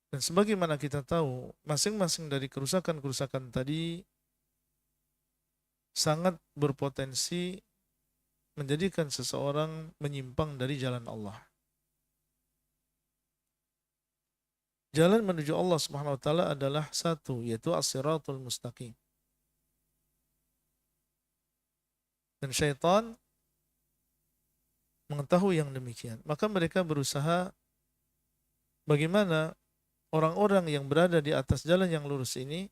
B: dan sebagaimana kita tahu, masing-masing dari kerusakan-kerusakan tadi sangat berpotensi menjadikan seseorang menyimpang dari jalan Allah. Jalan menuju Allah Subhanahu wa taala adalah satu, yaitu as-siratul mustaqim. Dan syaitan mengetahui yang demikian, maka mereka berusaha bagaimana orang-orang yang berada di atas jalan yang lurus ini,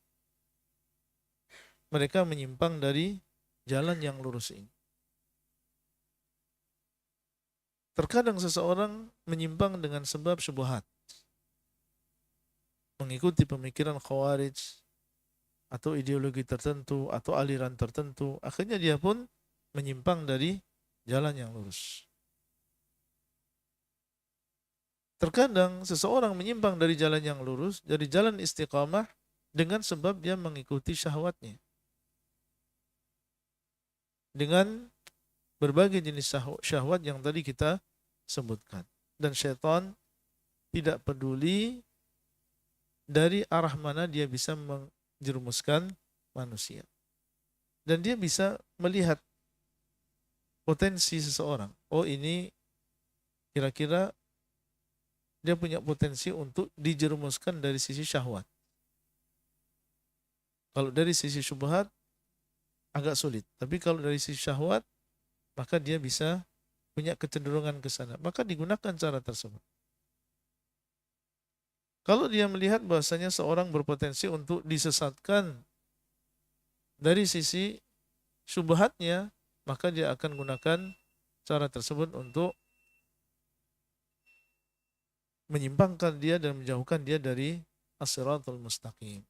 B: mereka menyimpang dari jalan yang lurus ini. Terkadang seseorang menyimpang dengan sebab syubhat, mengikuti pemikiran khawarij, atau ideologi tertentu, atau aliran tertentu, akhirnya dia pun menyimpang dari jalan yang lurus. Terkadang seseorang menyimpang dari jalan yang lurus, dari jalan istiqamah, dengan sebab dia mengikuti syahwatnya. Dengan berbagai jenis syahwat yang tadi kita sebutkan. Dan syaitan tidak peduli dari arah mana dia bisa menjerumuskan manusia. Dan dia bisa melihat potensi seseorang. Oh, ini kira-kira dia punya potensi untuk dijerumuskan dari sisi syahwat. Kalau dari sisi syubhat agak sulit. Tapi kalau dari sisi syahwat, maka dia bisa punya kecenderungan ke sana. Maka digunakan cara tersebut. Kalau dia melihat bahwasanya seorang berpotensi untuk disesatkan dari sisi syubhatnya, maka dia akan gunakan cara tersebut untuk menyimpangkan dia dan menjauhkan dia dari as-siratul mustaqim.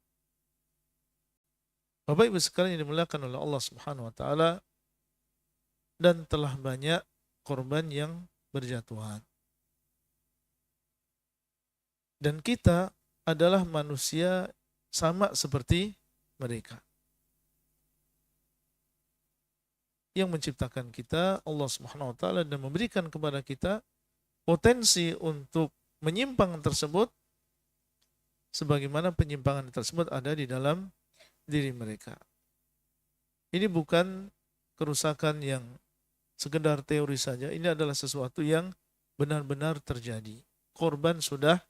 B: Bapak Ibu sekalian yang dimuliakan oleh Allah Subhanahu wa taala, dan telah banyak korban yang berjatuhan. Dan kita adalah manusia sama seperti mereka. Yang menciptakan kita Allah Subhanahu wa taala dan memberikan kepada kita potensi untuk menyimpang tersebut, sebagaimana penyimpangan tersebut ada di dalam diri mereka. Ini bukan kerusakan yang sekedar teori saja, ini adalah sesuatu yang benar-benar terjadi. Korban sudah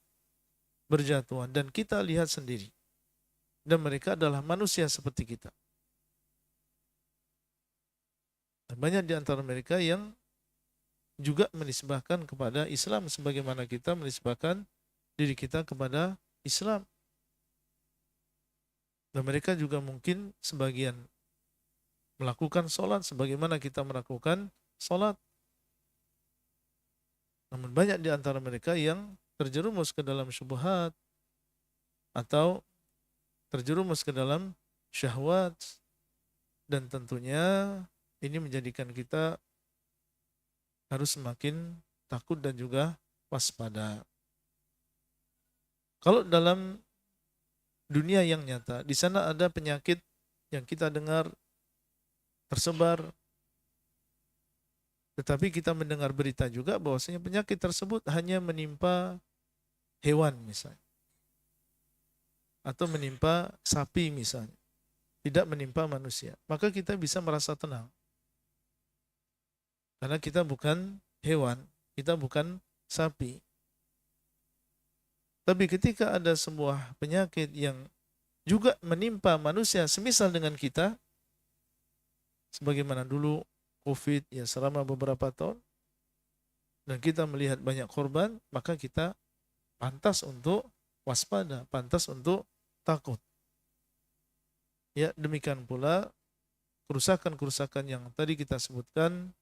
B: berjatuhan dan kita lihat sendiri. Dan mereka adalah manusia seperti kita. Dan banyak di antara mereka yang juga menisbahkan kepada Islam sebagaimana kita menisbahkan diri kita kepada Islam. Dan mereka juga mungkin sebagian melakukan sholat sebagaimana kita melakukan sholat. Namun banyak di antara mereka yang terjerumus ke dalam syubhat atau terjerumus ke dalam syahwat, dan tentunya ini menjadikan kita harus semakin takut dan juga waspada. Kalau dalam dunia yang nyata, di sana ada penyakit yang kita dengar tersebar, tetapi kita mendengar berita juga bahwasanya penyakit tersebut hanya menimpa hewan misalnya, atau menimpa sapi misalnya, tidak menimpa manusia. Maka kita bisa merasa tenang. Karena kita bukan hewan, kita bukan sapi. Tapi ketika ada sebuah penyakit yang juga menimpa manusia semisal dengan kita, sebagaimana dulu COVID ya selama beberapa tahun, dan kita melihat banyak korban, maka kita pantas untuk waspada, pantas untuk takut. Ya, demikian pula kerusakan-kerusakan yang tadi kita sebutkan,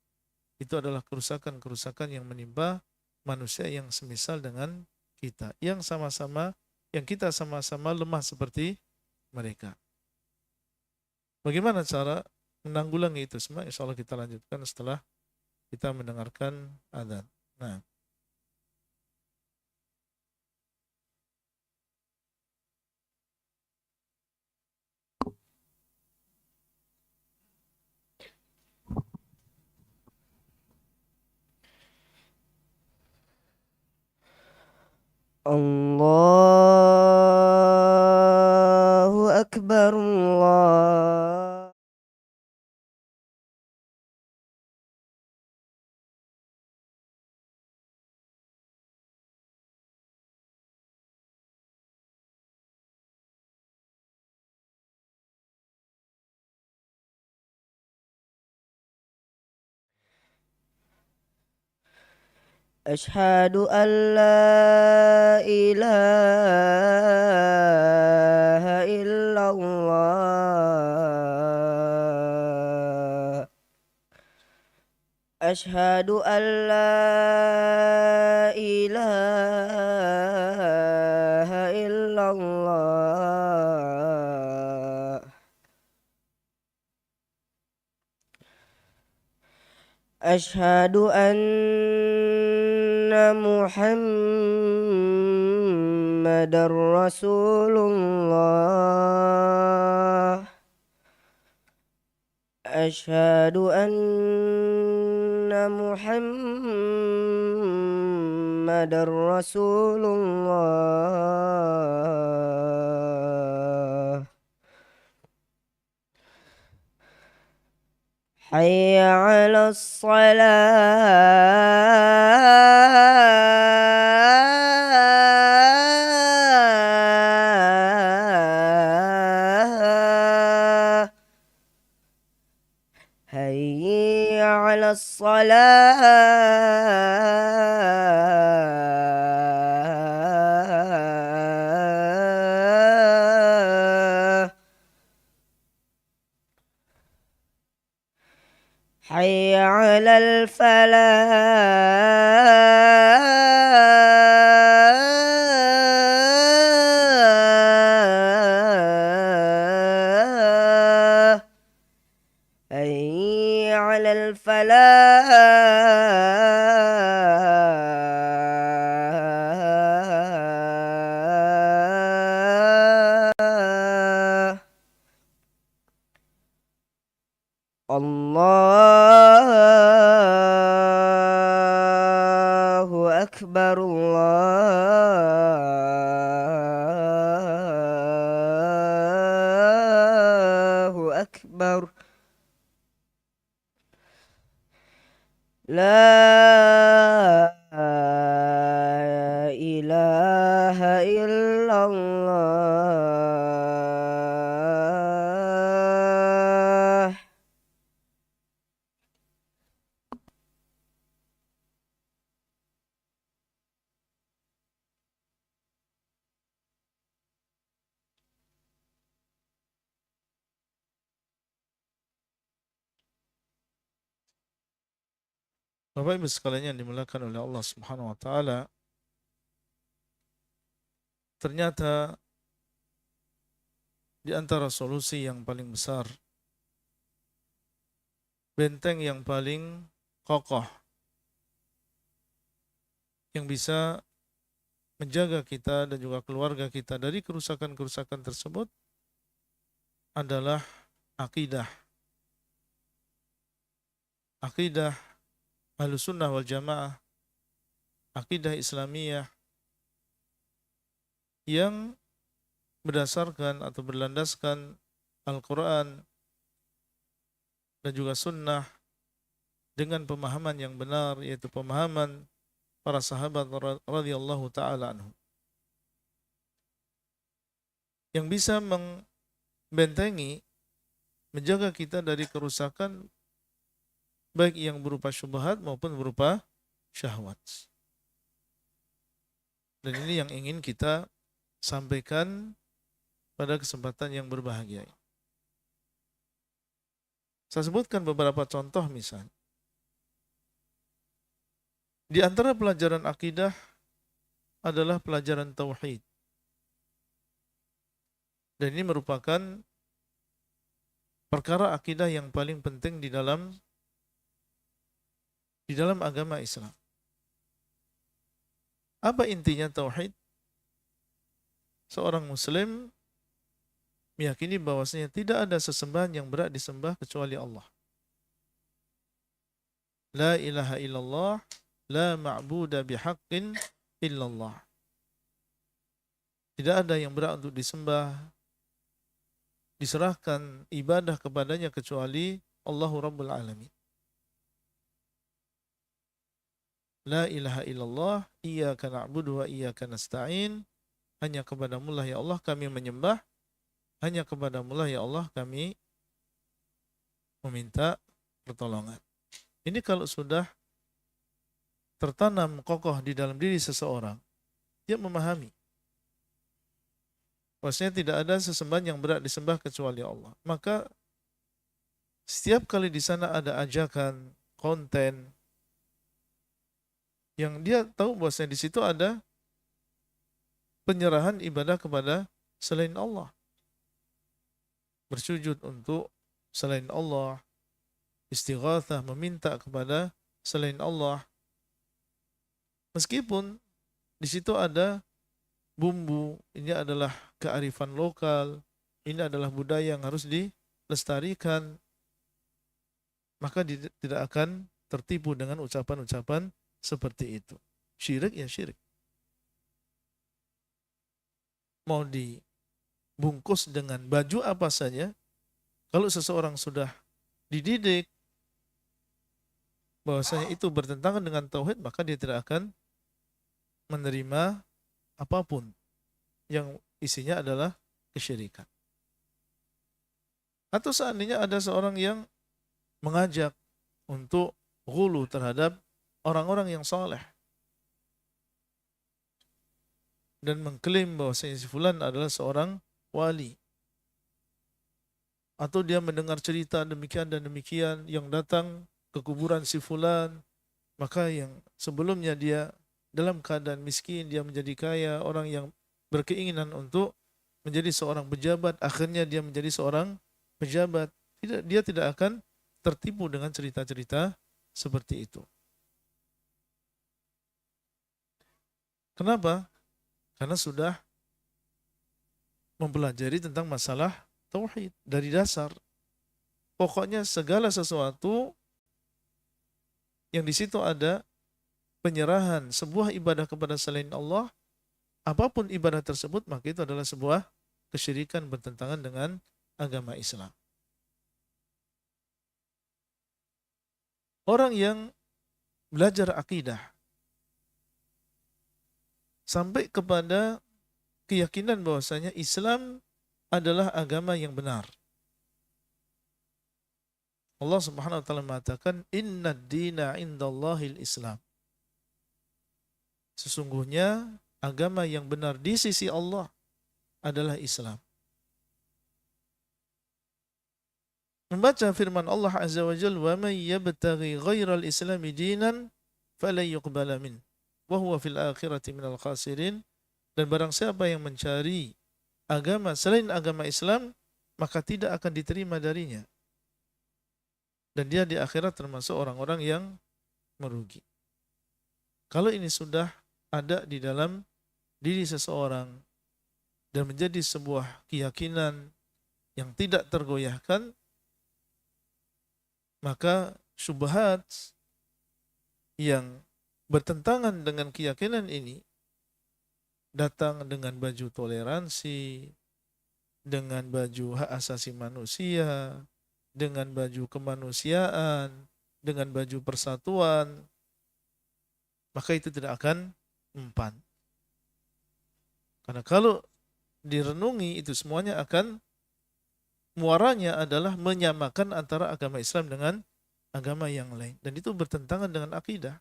B: itu adalah kerusakan-kerusakan yang menimpa manusia yang semisal dengan kita, yang kita sama-sama lemah seperti mereka. Bagaimana cara menanggulangi itu semua? Insya Allah kita lanjutkan setelah kita mendengarkan adzan. Nah.
C: Allahu Akbar, Allah. أشهد أن لا إله إلا الله. أشهد أن لا إله إلا الله. أشهد أن محمدا رسول الله. أشهد أن محمدا رسول الله. حي على الصلاة. حي على الصلاة. حي على الفلاح. الفلاح الله أكبر الله أكبر لا إله إلا الله
B: Bapak Ibu sekalian yang dimuliakan oleh Allah Subhanahu wa taala, ternyata di antara solusi yang paling besar, benteng yang paling kokoh yang bisa menjaga kita dan juga keluarga kita dari kerusakan-kerusakan tersebut adalah akidah. Akidah Ahlussunnah wal Jamaah, akidah Islamiyah yang berdasarkan atau berlandaskan Al-Quran dan juga Sunnah dengan pemahaman yang benar, yaitu pemahaman para sahabat radhiyallahu ta'ala anhum, yang bisa membentengi, menjaga kita dari kerusakan baik yang berupa syubhat maupun berupa syahwat. Dan ini yang ingin kita sampaikan pada kesempatan yang berbahagia. Saya sebutkan beberapa contoh misalnya. Di antara pelajaran akidah adalah pelajaran tauhid. Dan ini merupakan perkara akidah yang paling penting di dalam agama Islam. Apa intinya tauhid? Seorang muslim meyakini bahwasanya tidak ada sesembahan yang berhak disembah kecuali Allah. La ilaha illallah, la ma'buda bihaqqin illallah. Tidak ada yang berhak untuk disembah, diserahkan ibadah kepadanya kecuali Allahu Rabbul Alamin. La ilaha illallah, iyyaka na'budu wa iyyaka nasta'in. Hanya kepadamu lah ya Allah kami menyembah, hanya kepadamu lah ya Allah kami meminta pertolongan. Ini kalau sudah tertanam kokoh di dalam diri seseorang, dia memahami bahwasanya tidak ada sesembahan yang berhak disembah kecuali Allah. Maka setiap kali di sana ada ajakan, konten, yang dia tahu bahwasanya di situ ada penyerahan ibadah kepada selain Allah, bersujud untuk selain Allah, istighatsah, meminta kepada selain Allah, meskipun di situ ada bumbu, ini adalah kearifan lokal, ini adalah budaya yang harus dilestarikan, maka tidak akan tertipu dengan ucapan-ucapan seperti itu. Syirik ya syirik. Mau dibungkus dengan baju apa saja, kalau seseorang sudah dididik bahwasanya itu bertentangan dengan tauhid, maka dia tidak akan menerima apapun yang isinya adalah kesyirikan. Atau seandainya ada seorang yang mengajak untuk ghulu terhadap orang-orang yang saleh dan mengklaim bahwa si fulan adalah seorang wali, atau dia mendengar cerita demikian dan demikian yang datang ke kuburan si fulan, maka yang sebelumnya dia dalam keadaan miskin dia menjadi kaya, orang yang berkeinginan untuk menjadi seorang pejabat akhirnya dia menjadi seorang pejabat, dia tidak akan tertipu dengan cerita-cerita seperti itu. Kenapa? Karena sudah mempelajari tentang masalah tauhid dari dasar. Pokoknya segala sesuatu yang di situ ada penyerahan sebuah ibadah kepada selain Allah, apapun ibadah tersebut, maka itu adalah sebuah kesyirikan bertentangan dengan agama Islam. Orang yang belajar akidah sampai kepada keyakinan bahwasanya Islam adalah agama yang benar. Allah Subhanahu wa taala mengatakan innad dina indallahil Islam. Sesungguhnya agama yang benar di sisi Allah adalah Islam. Membaca firman Allah Azza wa Jalla, "Wa may yabtaghi ghairal islami dinan falan yuqbala min wa huwa fil akhirati minal khasirin." Dan barang siapa yang mencari agama selain agama Islam, maka tidak akan diterima darinya. Dan dia di akhirat termasuk orang-orang yang merugi. Kalau ini sudah ada di dalam diri seseorang dan menjadi sebuah keyakinan yang tidak tergoyahkan, maka syubhat yang bertentangan dengan keyakinan ini datang dengan baju toleransi, dengan baju hak asasi manusia, dengan baju kemanusiaan, dengan baju persatuan, maka itu tidak akan mempan. Karena kalau direnungi itu semuanya akan muaranya adalah menyamakan antara agama Islam dengan agama yang lain. Dan itu bertentangan dengan akidah.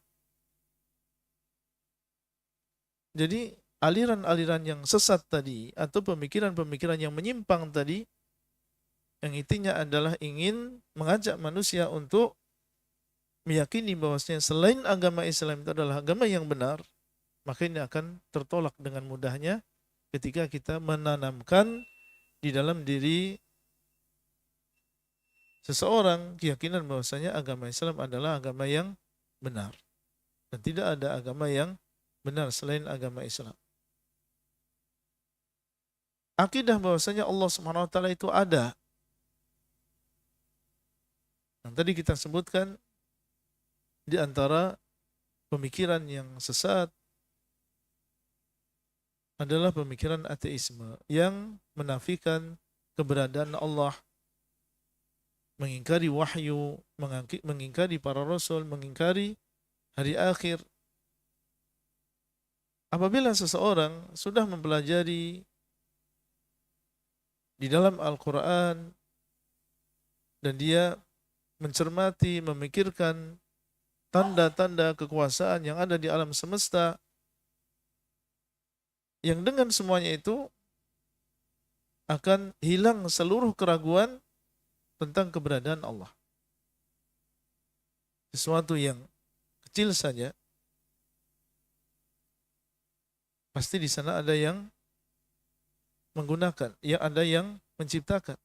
B: Jadi aliran-aliran yang sesat tadi atau pemikiran-pemikiran yang menyimpang tadi, yang intinya adalah ingin mengajak manusia untuk meyakini bahwasanya selain agama Islam itu adalah agama yang benar, maka ini akan tertolak dengan mudahnya ketika kita menanamkan di dalam diri seseorang keyakinan bahwasanya agama Islam adalah agama yang benar dan tidak ada agama yang benar selain agama Islam. Akidah bahwasanya Allah Subhanahu wa taala itu ada. Yang tadi kita sebutkan di antara pemikiran yang sesat adalah pemikiran ateisme yang menafikan keberadaan Allah, mengingkari wahyu, mengingkari para rasul, mengingkari hari akhir. Apabila seseorang sudah mempelajari di dalam Al-Quran dan dia mencermati, memikirkan tanda-tanda kekuasaan yang ada di alam semesta, yang dengan semuanya itu akan hilang seluruh keraguan tentang keberadaan Allah. Sesuatu yang kecil saja, pasti di sana ada yang menggunakan, yang ada yang menciptakan.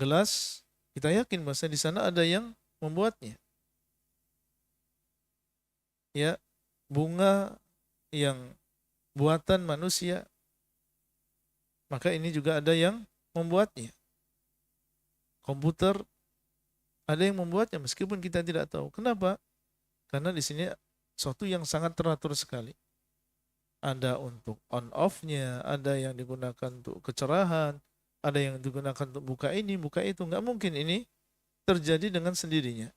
B: Gelas, kita yakin bahwa di sana ada yang membuatnya. Ya, bunga yang buatan manusia, maka ini juga ada yang membuatnya. Komputer ada yang membuatnya meskipun kita tidak tahu. Kenapa? Karena di sini suatu yang sangat teratur sekali. Ada untuk on off-nya, ada yang digunakan untuk kecerahan, ada yang digunakan untuk buka ini, buka itu. Nggak mungkin ini terjadi dengan sendirinya.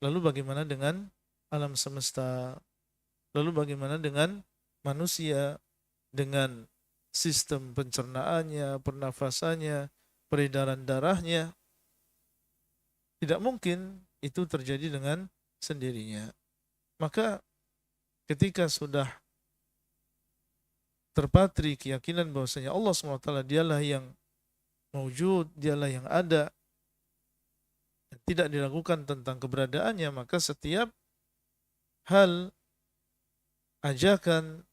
B: Lalu bagaimana dengan alam semesta? Lalu bagaimana dengan manusia, dengan sistem pencernaannya, pernafasannya, peredaran darahnya? Tidak mungkin itu terjadi dengan sendirinya. Maka ketika sudah terpatri keyakinan bahwasanya Allah SWT dialah yang mawjud, dialah yang ada, tidak diragukan tentang keberadaannya, maka setiap hal ajakan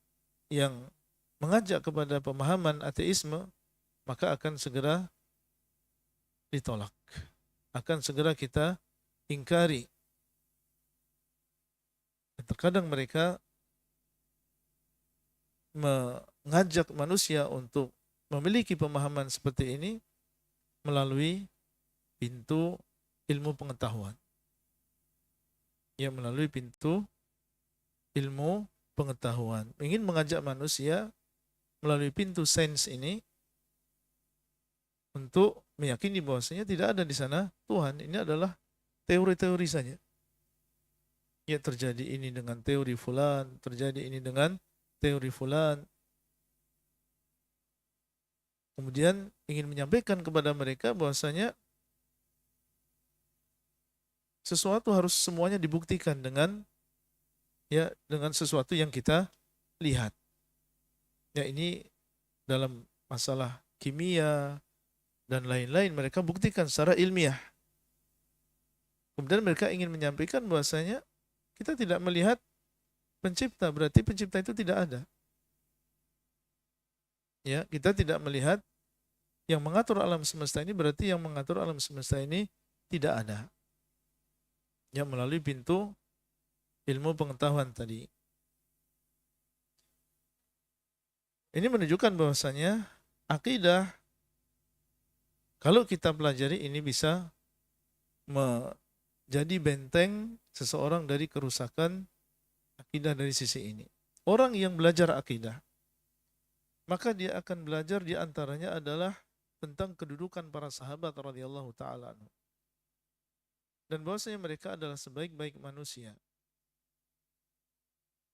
B: yang mengajak kepada pemahaman ateisme, maka akan segera ditolak. Akan segera kita ingkari. Terkadang mereka mengajak manusia untuk memiliki pemahaman seperti ini melalui pintu ilmu pengetahuan. Ya, melalui pintu ilmu pengetahuan. Ingin mengajak manusia melalui pintu sains ini untuk meyakini bahwasanya tidak ada di sana Tuhan. Ini adalah teori-teori saja. Ya, terjadi ini dengan teori fulan, terjadi ini dengan teori fulan. Kemudian ingin menyampaikan kepada mereka bahwasanya sesuatu harus semuanya dibuktikan dengan sesuatu yang kita lihat. Ya, ini dalam masalah kimia dan lain-lain mereka buktikan secara ilmiah. Kemudian mereka ingin menyampaikan bahwasanya kita tidak melihat pencipta, berarti pencipta itu tidak ada. Ya, kita tidak melihat yang mengatur alam semesta ini, berarti yang mengatur alam semesta ini tidak ada. Ya, melalui pintu ilmu pengetahuan tadi. Ini menunjukkan bahwasanya akidah kalau kita pelajari ini bisa menjadi benteng seseorang dari kerusakan akidah dari sisi ini. Orang yang belajar akidah, maka dia akan belajar di antaranya adalah tentang kedudukan para sahabat radhiyallahu taala anhum. Dan bahwasanya mereka adalah sebaik-baik manusia.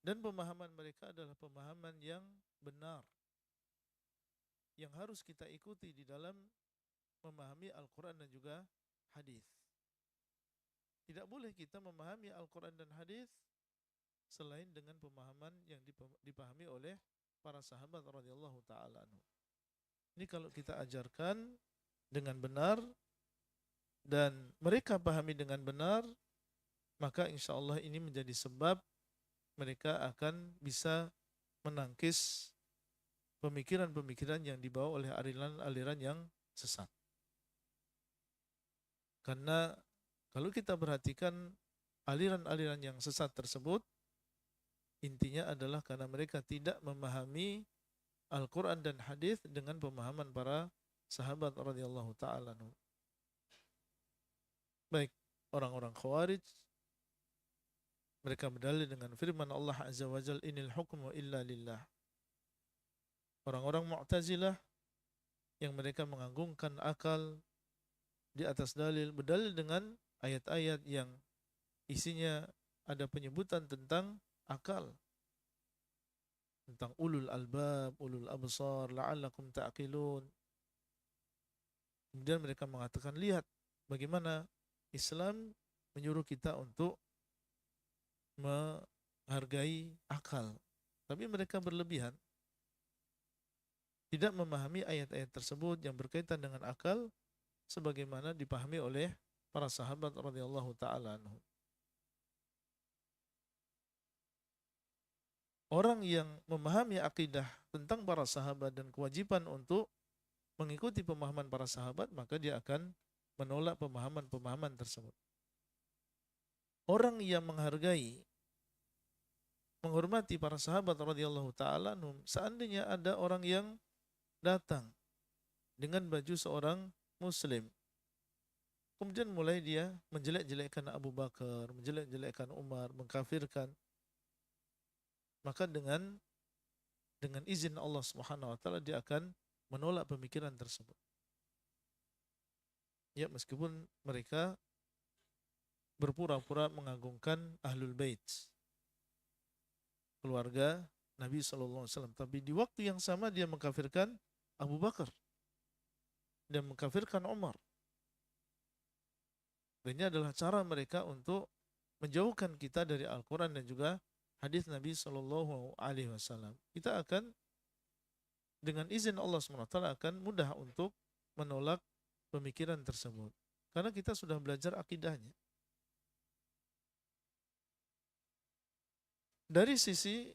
B: Dan pemahaman mereka adalah pemahaman yang benar, yang harus kita ikuti di dalam memahami Al-Quran dan juga hadis. Tidak boleh kita memahami Al-Quran dan hadis selain dengan pemahaman yang dipahami oleh para sahabat radhiyallahu taala anhum. Ini kalau kita ajarkan dengan benar dan mereka pahami dengan benar, maka insya Allah ini menjadi sebab mereka akan bisa menangkis pemikiran-pemikiran yang dibawa oleh aliran-aliran yang sesat. Karena kalau kita perhatikan aliran-aliran yang sesat tersebut, intinya adalah karena mereka tidak memahami Al-Quran dan hadis dengan pemahaman para sahabat radhiyallahu ta'ala. Baik orang-orang Khawarij, mereka berdalil dengan firman Allah Azza wa Jalla, inil hukmu illa lillah. Orang-orang Mu'tazilah yang mereka mengagungkan akal di atas dalil, berdalil dengan ayat-ayat yang isinya ada penyebutan tentang akal, tentang ulul albab, ulul absar, la'allakum ta'qilun. Kemudian mereka mengatakan, lihat bagaimana Islam menyuruh kita untuk menghargai akal. Tapi mereka berlebihan, tidak memahami ayat-ayat tersebut yang berkaitan dengan akal sebagaimana dipahami oleh para sahabat radhiyallahu ta'ala anhum. Orang yang memahami akidah tentang para sahabat dan kewajiban untuk mengikuti pemahaman para sahabat, maka dia akan menolak pemahaman-pemahaman tersebut. Orang yang menghargai, menghormati para sahabat radhiyallahu ta'ala anhum, seandainya ada orang yang datang dengan baju seorang muslim, kemudian mulai dia menjelek-jelekkan Abu Bakar, menjelek-jelekkan Umar, mengkafirkan, maka dengan izin Allah Subhanahu wa taala dia akan menolak pemikiran tersebut. Ya, meskipun mereka berpura-pura mengagungkan Ahlul Bait, keluarga Nabi sallallahu alaihi wasallam, tapi di waktu yang sama dia mengkafirkan Abu Bakar dan mengkafirkan Umar. Dan ini adalah cara mereka untuk menjauhkan kita dari Al-Quran dan juga hadis Nabi sallallahu alaihi wasallam. Kita akan dengan izin Allah SWT akan mudah untuk menolak pemikiran tersebut, karena kita sudah belajar akidahnya. Dari sisi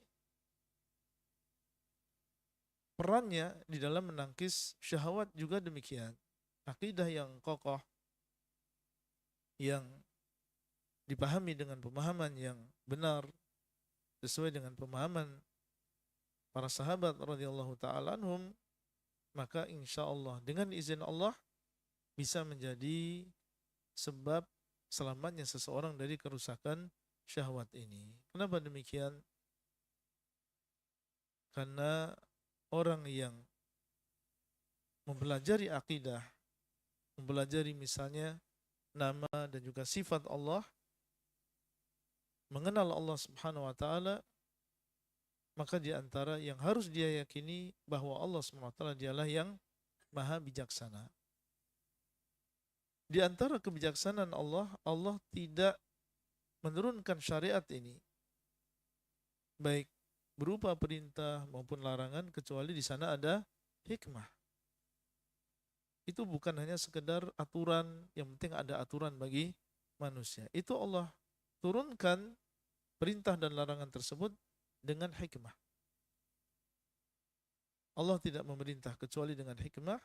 B: perannya di dalam menangkis syahwat juga demikian. akidah yang kokoh, yang dipahami dengan pemahaman yang benar sesuai dengan pemahaman para sahabat radhiyallahu taala anhum, maka insya Allah dengan izin Allah bisa menjadi sebab selamatnya seseorang dari kerusakan syahwat ini. Kenapa demikian? Karena orang yang mempelajari akidah, mempelajari misalnya nama dan juga sifat Allah, mengenal Allah Subhanahu wa taala, maka di antara yang harus dia yakini bahwa Allah Subhanahu wa taala dialah yang maha bijaksana. Di antara kebijaksanaan Allah, Allah tidak menurunkan syariat ini baik berupa perintah maupun larangan kecuali di sana ada hikmah. Itu bukan hanya sekedar aturan, yang penting ada aturan bagi manusia. Itu Allah turunkan perintah dan larangan tersebut dengan hikmah. Allah tidak memerintah kecuali dengan hikmah,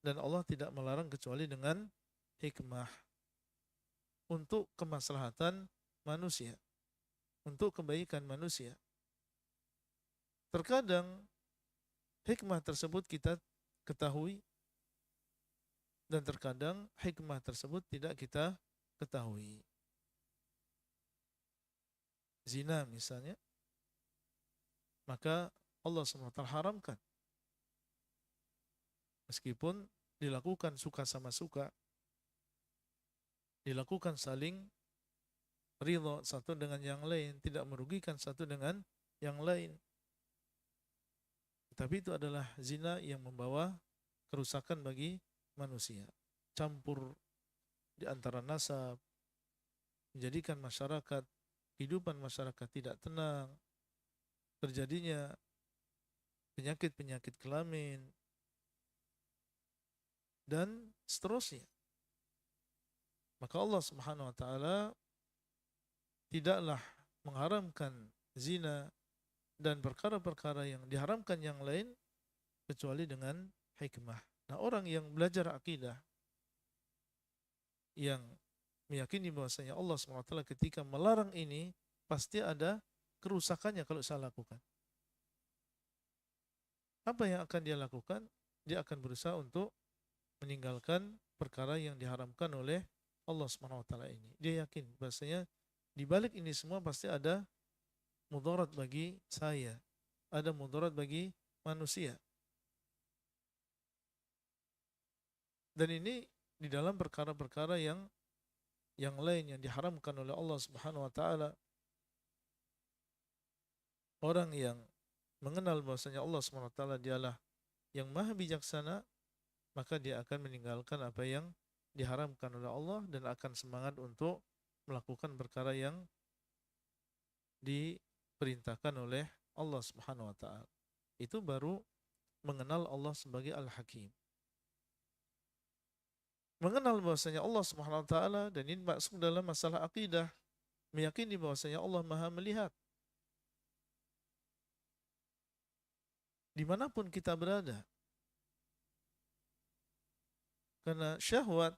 B: dan Allah tidak melarang kecuali dengan hikmah untuk kemaslahatan manusia, untuk kebaikan manusia. Terkadang hikmah tersebut kita ketahui, dan terkadang hikmah tersebut tidak kita ketahui. Zina misalnya, maka Allah SWT haramkan. Meskipun dilakukan suka sama suka, dilakukan saling ridho satu dengan yang lain, tidak merugikan satu dengan yang lain. Tapi itu adalah zina yang membawa kerusakan bagi manusia. Campur di antara nasab, menjadikan masyarakat, kehidupan masyarakat tidak tenang, terjadinya penyakit-penyakit kelamin, dan seterusnya. Maka Allah Subhanahu wa taala tidaklah mengharamkan zina dan perkara-perkara yang diharamkan yang lain kecuali dengan hikmah. Nah, orang yang belajar akidah, yang meyakini bahwasanya Allah SWT ketika melarang ini pasti ada kerusakannya kalau saya lakukan. Apa yang akan dia lakukan? Dia akan berusaha untuk meninggalkan perkara yang diharamkan oleh Allah SWT ini. Dia yakin bahwasanya di balik ini semua pasti ada mudarat bagi saya, ada mudarat bagi manusia. Dan ini di dalam perkara-perkara yang lain yang diharamkan oleh Allah Subhanahu wa taala. Orang yang mengenal bahwasanya Allah Subhanahu wa taala dialah yang maha bijaksana, maka dia akan meninggalkan apa yang diharamkan oleh Allah dan akan semangat untuk melakukan perkara yang diperintahkan oleh Allah Subhanahu wa taala. Itu baru mengenal Allah sebagai Al-Hakim. Mengenal bahwasanya Allah Subhanahu wa taala, dan ini masuk dalam masalah akidah, meyakini bahwasanya Allah Maha melihat. Dimanapun kita berada. Karena syahwat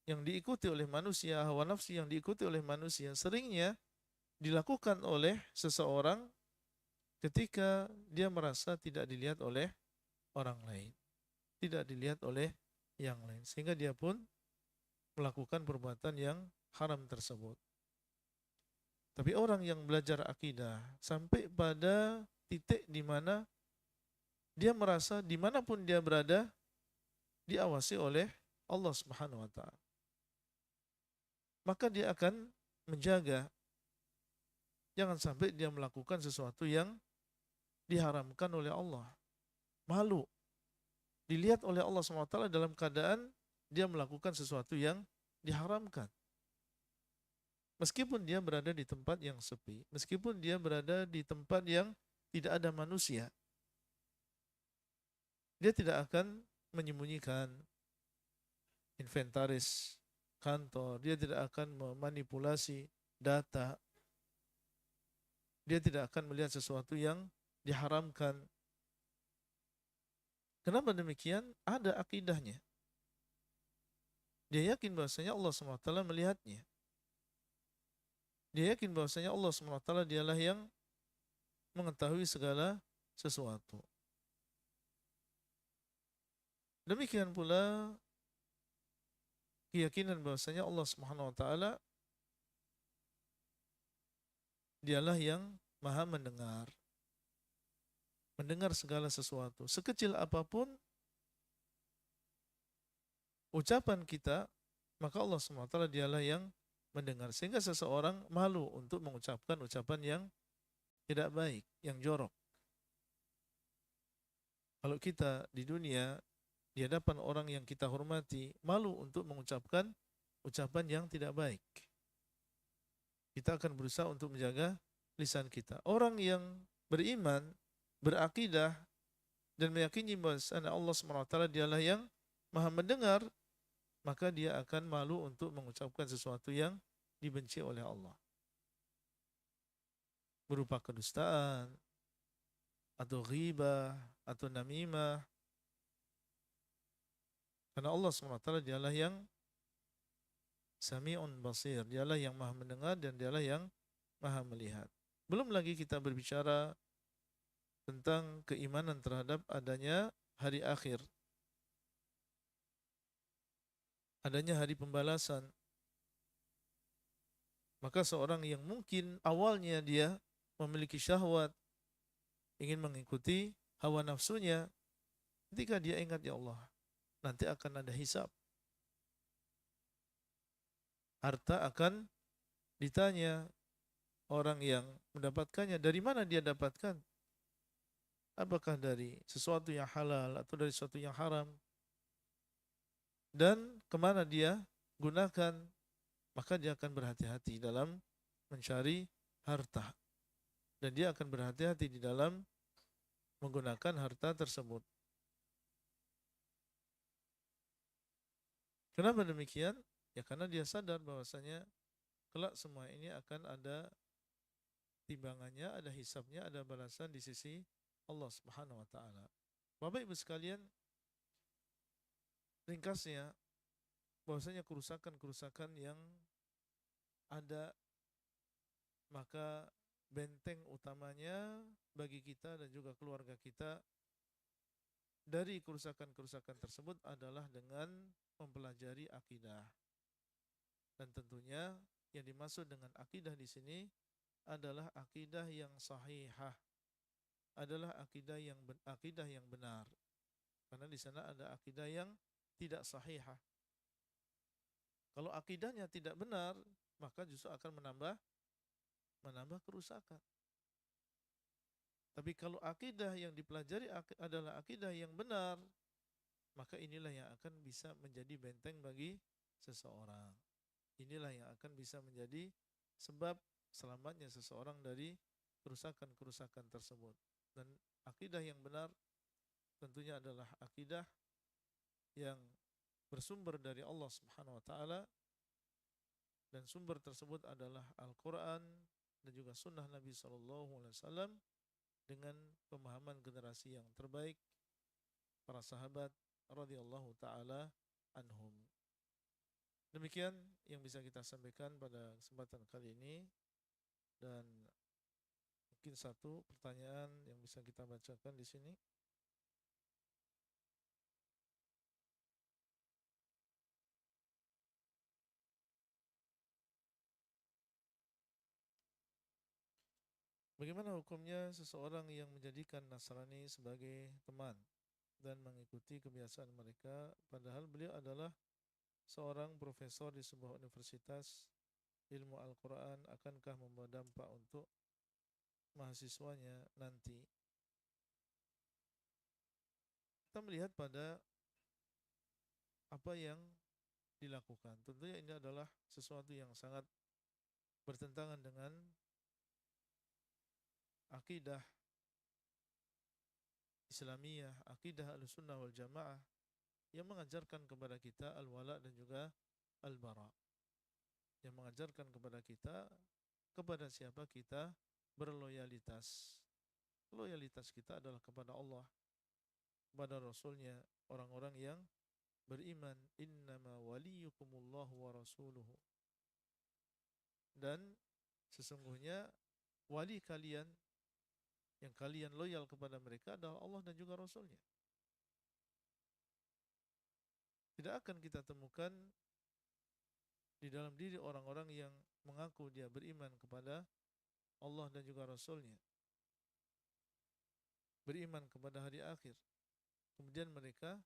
B: yang diikuti oleh manusia, hawa nafsu yang diikuti oleh manusia, seringnya dilakukan oleh seseorang ketika dia merasa tidak dilihat oleh orang lain, tidak dilihat oleh yang lain, sehingga dia pun melakukan perbuatan yang haram tersebut. Tapi orang yang belajar akidah sampai pada titik di mana dia merasa dimanapun dia berada diawasi oleh Allah Subhanahu wa taala, maka dia akan menjaga jangan sampai dia melakukan sesuatu yang diharamkan oleh Allah. Malu dilihat oleh Allah SWT dalam keadaan dia melakukan sesuatu yang diharamkan. Meskipun dia berada di tempat yang sepi, meskipun dia berada di tempat yang tidak ada manusia, dia tidak akan menyembunyikan inventaris kantor, dia tidak akan memanipulasi data, dia tidak akan melihat sesuatu yang diharamkan. Kenapa demikian? Ada akidahnya. Dia yakin bahwasanya Allah SWT melihatnya. Dia yakin bahwasanya Allah SWT dialah yang mengetahui segala sesuatu. Demikian pula keyakinan bahwasanya Allah Subhanahu wa taala dialah yang Maha mendengar. Mendengar segala sesuatu. Sekecil apapun ucapan kita, maka Allah Subhanahu wa taala dialah yang mendengar. Sehingga seseorang malu untuk mengucapkan ucapan yang tidak baik, yang jorok. Kalau kita di dunia di hadapan orang yang kita hormati, malu untuk mengucapkan ucapan yang tidak baik. Kita akan berusaha untuk menjaga lisan kita. Orang yang beriman, berakidah, dan meyakini bahwa Allah SWT dialah yang Maha mendengar, maka dia akan malu untuk mengucapkan sesuatu yang dibenci oleh Allah. Berupa kedustaan, atau ghibah, atau namimah. Karena Allah SWT dialah yang Sami'un basir, dialah yang Maha mendengar dan dialah yang Maha melihat. Belum lagi kita berbicara tentang keimanan terhadap adanya hari akhir, adanya hari pembalasan. Maka seorang yang mungkin awalnya dia memiliki syahwat, ingin mengikuti hawa nafsunya, ketika dia ingat, ya Allah, nanti akan ada hisab. Harta akan ditanya, orang yang mendapatkannya dari mana dia dapatkan? Apakah dari sesuatu yang halal atau dari sesuatu yang haram? Dan kemana dia gunakan? Maka dia akan berhati-hati dalam mencari harta. Dan dia akan berhati-hati di dalam menggunakan harta tersebut. Kenapa demikian? Ya karena dia sadar bahwasanya kelak semua ini akan ada timbangannya, ada hisabnya, ada balasan di sisi Allah Subhanahu wa taala. Bapak Ibu sekalian, ringkasnya bahwasanya kerusakan-kerusakan yang ada, maka benteng utamanya bagi kita dan juga keluarga kita dari kerusakan-kerusakan tersebut adalah dengan mempelajari akidah. Dan tentunya yang dimaksud dengan akidah di sini adalah akidah yang sahihah, adalah akidah yang benar. Karena di sana ada akidah yang tidak sahihah. Kalau akidahnya tidak benar, maka justru akan menambah kerusakan. Tapi kalau akidah yang dipelajari adalah akidah yang benar, maka inilah yang akan bisa menjadi benteng bagi seseorang. Inilah yang akan bisa menjadi sebab selamatnya seseorang dari kerusakan-kerusakan tersebut. Dan akidah yang benar tentunya adalah akidah yang bersumber dari Allah Subhanahu wa taala, dan sumber tersebut adalah Al-Qur'an dan juga sunnah Nabi sallallahu alaihi wasallam dengan pemahaman generasi yang terbaik, para sahabat radhiyallahu taala anhum. Demikian yang bisa kita sampaikan pada kesempatan kali ini, dan mungkin satu pertanyaan yang bisa kita bacakan di sini. Bagaimana hukumnya seseorang yang menjadikan Nasrani sebagai teman dan mengikuti kebiasaan mereka, padahal beliau adalah seorang profesor di sebuah universitas ilmu Al-Quran? Akankah membawa dampak untuk mahasiswanya nanti? Kita melihat pada apa yang dilakukan. Tentunya ini adalah sesuatu yang sangat bertentangan dengan akidah Islamiyah, akidah Ahlussunnah wal Jamaah yang mengajarkan kepada kita al-wala dan juga al-bara. Yang mengajarkan kepada kita kepada siapa kita berloyalitas. Loyalitas kita adalah kepada Allah. kepada Rasulnya, orang-orang yang beriman. Innama waliyukumullahu wa rasuluhu. Dan sesungguhnya wali kalian yang kalian loyal kepada mereka adalah Allah dan juga Rasulnya. Tidak akan kita temukan di dalam diri orang-orang yang mengaku dia beriman kepada Allah dan juga Rasulnya, beriman kepada hari akhir, kemudian mereka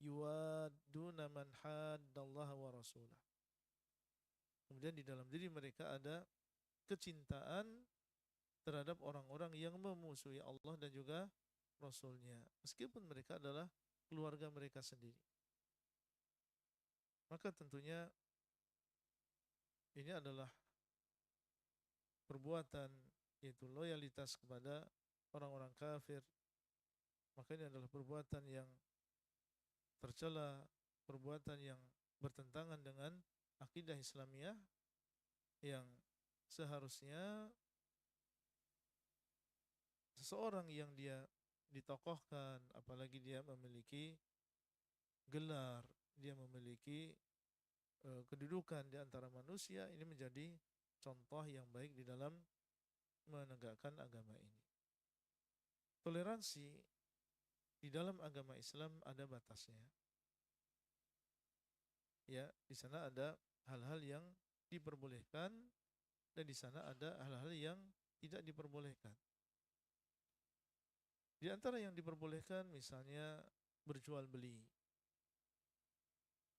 B: yuwadduna man haddallaha wa rasulah. Kemudian di dalam diri mereka ada kecintaan terhadap orang-orang yang memusuhi Allah dan juga Rasulnya, meskipun mereka adalah keluarga mereka sendiri. Maka tentunya ini adalah perbuatan, yaitu loyalitas kepada orang-orang kafir. Maka ini adalah perbuatan yang tercela, perbuatan yang bertentangan dengan akidah Islamiyah yang seharusnya seseorang yang dia ditokohkan, apalagi dia memiliki gelar, dia memiliki kedudukan di antara manusia, ini menjadi contoh yang baik di dalam menegakkan agama ini. Toleransi di dalam agama Islam ada batasnya. Ya, di sana ada hal-hal yang diperbolehkan dan di sana ada hal-hal yang tidak diperbolehkan. Di antara yang diperbolehkan misalnya berjual beli,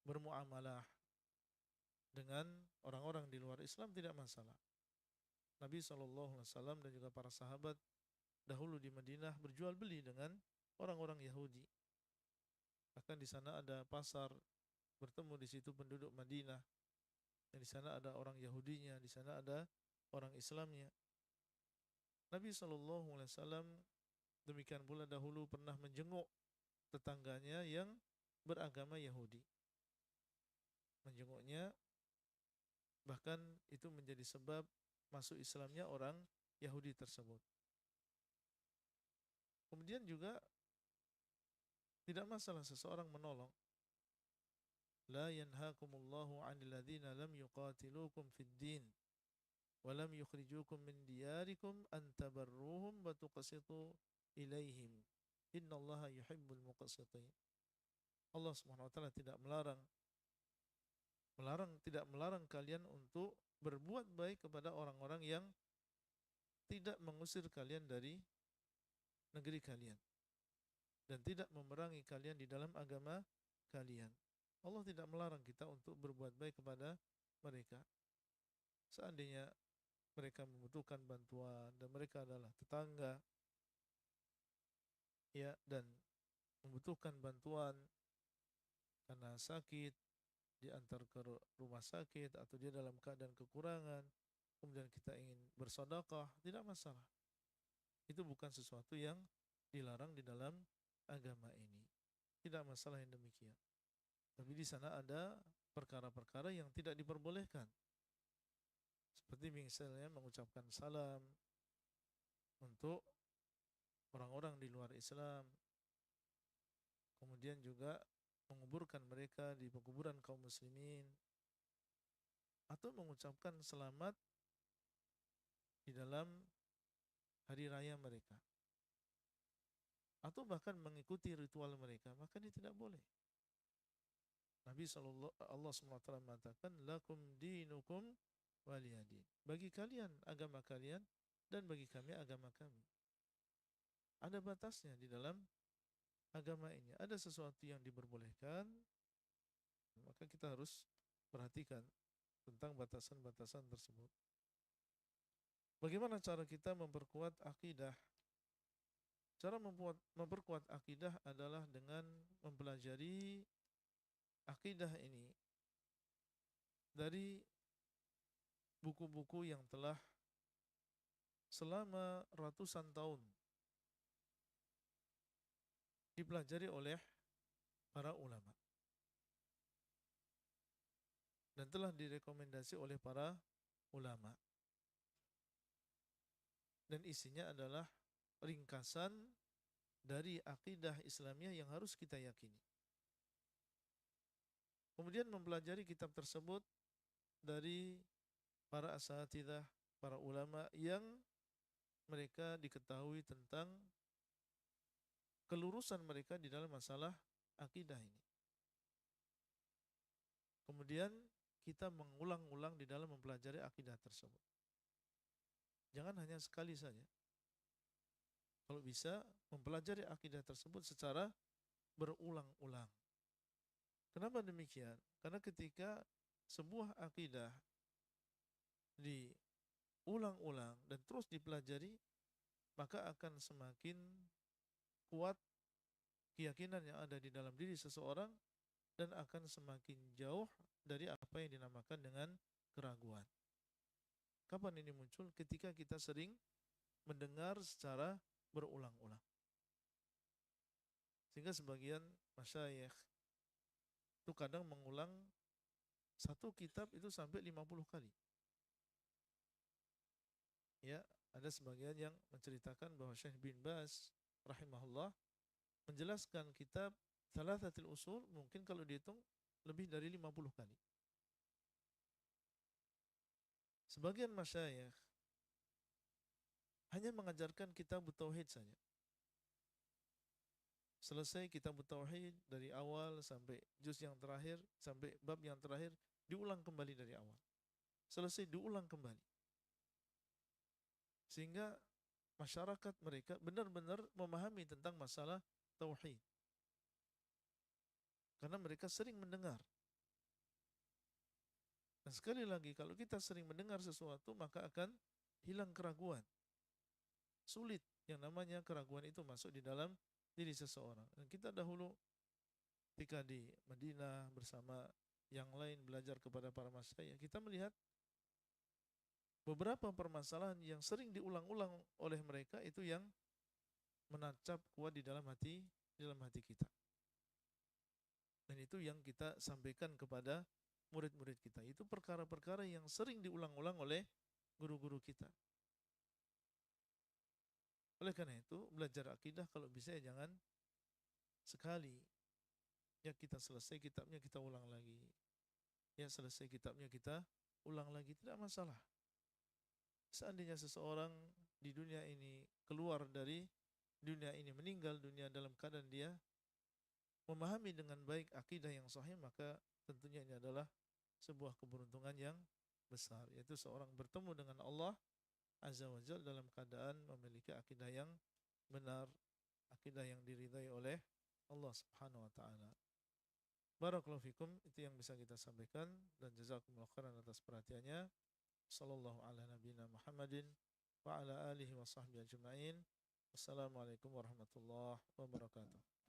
B: bermuamalah dengan orang-orang di luar Islam tidak masalah. Nabi SAW dan juga para sahabat dahulu di Madinah berjual beli dengan orang-orang Yahudi. Bahkan di sana ada pasar, bertemu di situ penduduk Madinah. Dan di sana ada orang Yahudinya, di sana ada orang Islamnya. Nabi SAW demikian pula dahulu pernah menjenguk tetangganya yang beragama Yahudi. Menjenguknya, bahkan itu menjadi sebab masuk Islamnya orang Yahudi tersebut. Kemudian juga tidak masalah seseorang menolong. La yanhakumullahu 'anil ladzina lam yuqatilukum fid din wa lam yukhrijukum min diyarikum an tabarruhum wa tuqsitu ilaihim. Innallaha yuhibbul muqsitin. Allah Subhanahu wa taala tidak melarang kalian untuk berbuat baik kepada orang-orang yang tidak mengusir kalian dari negeri kalian dan tidak memerangi kalian di dalam agama kalian. Allah tidak melarang kita untuk berbuat baik kepada mereka. Seandainya mereka membutuhkan bantuan dan mereka adalah tetangga, ya, dan membutuhkan bantuan karena sakit, diantar ke rumah sakit atau dia dalam keadaan kekurangan, kemudian kita ingin bersedekah, tidak masalah. Itu bukan sesuatu yang dilarang di dalam agama ini. Tidak masalah yang demikian. Tapi di sana ada perkara-perkara yang tidak diperbolehkan. Seperti misalnya mengucapkan salam untuk orang-orang di luar Islam. Kemudian juga menguburkan mereka di pekuburan kaum muslimin. Atau mengucapkan selamat di dalam hari raya mereka. Atau bahkan mengikuti ritual mereka, maka ini tidak boleh. Nabi Allah SWT mengatakan, lakum dinukum waliyadin. Bagi kalian agama kalian dan bagi kami agama kami. Ada batasnya di dalam agama ini. Ada sesuatu yang diperbolehkan, maka kita harus perhatikan tentang batasan-batasan tersebut. Bagaimana cara kita memperkuat akidah? Cara memperkuat akidah adalah dengan mempelajari akidah ini dari buku-buku yang telah selama ratusan tahun dipelajari oleh para ulama dan telah direkomendasi oleh para ulama, dan isinya adalah ringkasan dari akidah Islamiyah yang harus kita yakini. Kemudian mempelajari kitab tersebut dari para asatidzah, para ulama yang mereka diketahui tentang kelurusan mereka di dalam masalah akidah ini. Kemudian kita mengulang-ulang di dalam mempelajari akidah tersebut. Jangan hanya sekali saja. Kalau bisa mempelajari akidah tersebut secara berulang-ulang. Kenapa demikian? Karena ketika sebuah akidah diulang-ulang dan terus dipelajari, maka akan semakin kuat keyakinan yang ada di dalam diri seseorang dan akan semakin jauh dari apa yang dinamakan dengan keraguan. Kapan ini muncul? Ketika kita sering mendengar secara berulang-ulang. Sehingga sebagian masyayikh itu kadang mengulang satu kitab itu sampai 50 kali. Ya, ada sebagian yang menceritakan bahwa Syekh bin Baz rahimahullah menjelaskan kitab Thalathatul Usul mungkin kalau dihitung lebih dari 50 kali. Sebagian masyayikh hanya mengajarkan kitab tauhid saja. Selesai kitab tauhid dari awal sampai juz yang terakhir, sampai bab yang terakhir, diulang kembali dari awal. Selesai diulang kembali. Sehingga masyarakat mereka benar-benar memahami tentang masalah tauhid. Karena mereka sering mendengar. Dan sekali lagi, kalau kita sering mendengar sesuatu, maka akan hilang keraguan. Sulit yang namanya keraguan itu masuk di dalam diri seseorang. Dan kita dahulu ketika di Madinah bersama yang lain belajar kepada para masyayikh, kita melihat beberapa permasalahan yang sering diulang-ulang oleh mereka itu yang menancap kuat di dalam hati kita. Dan itu yang kita sampaikan kepada murid-murid kita. Itu perkara-perkara yang sering diulang-ulang oleh guru-guru kita. Oleh karena itu, belajar akidah kalau bisa ya jangan sekali. Ya kita selesai kitabnya kita ulang lagi. Ya selesai kitabnya kita ulang lagi, tidak masalah. Seandainya seseorang di dunia ini keluar dari dunia ini, meninggal dunia dalam keadaan dia memahami dengan baik akidah yang sahih, maka tentunya ini adalah sebuah keberuntungan yang besar, yaitu seorang bertemu dengan Allah Azza wa Jalla dalam keadaan memiliki akidah yang benar, akidah yang diridhai oleh Allah Subhanahu wa taala. Barakallahu fikum, itu yang bisa kita sampaikan dan jazakumullah khairan atas perhatiannya. Sallallahu ala nabiyina Muhammadin wa ala alihi wa sahbihi ajma'in. Wassalamualaikum warahmatullahi wabarakatuh.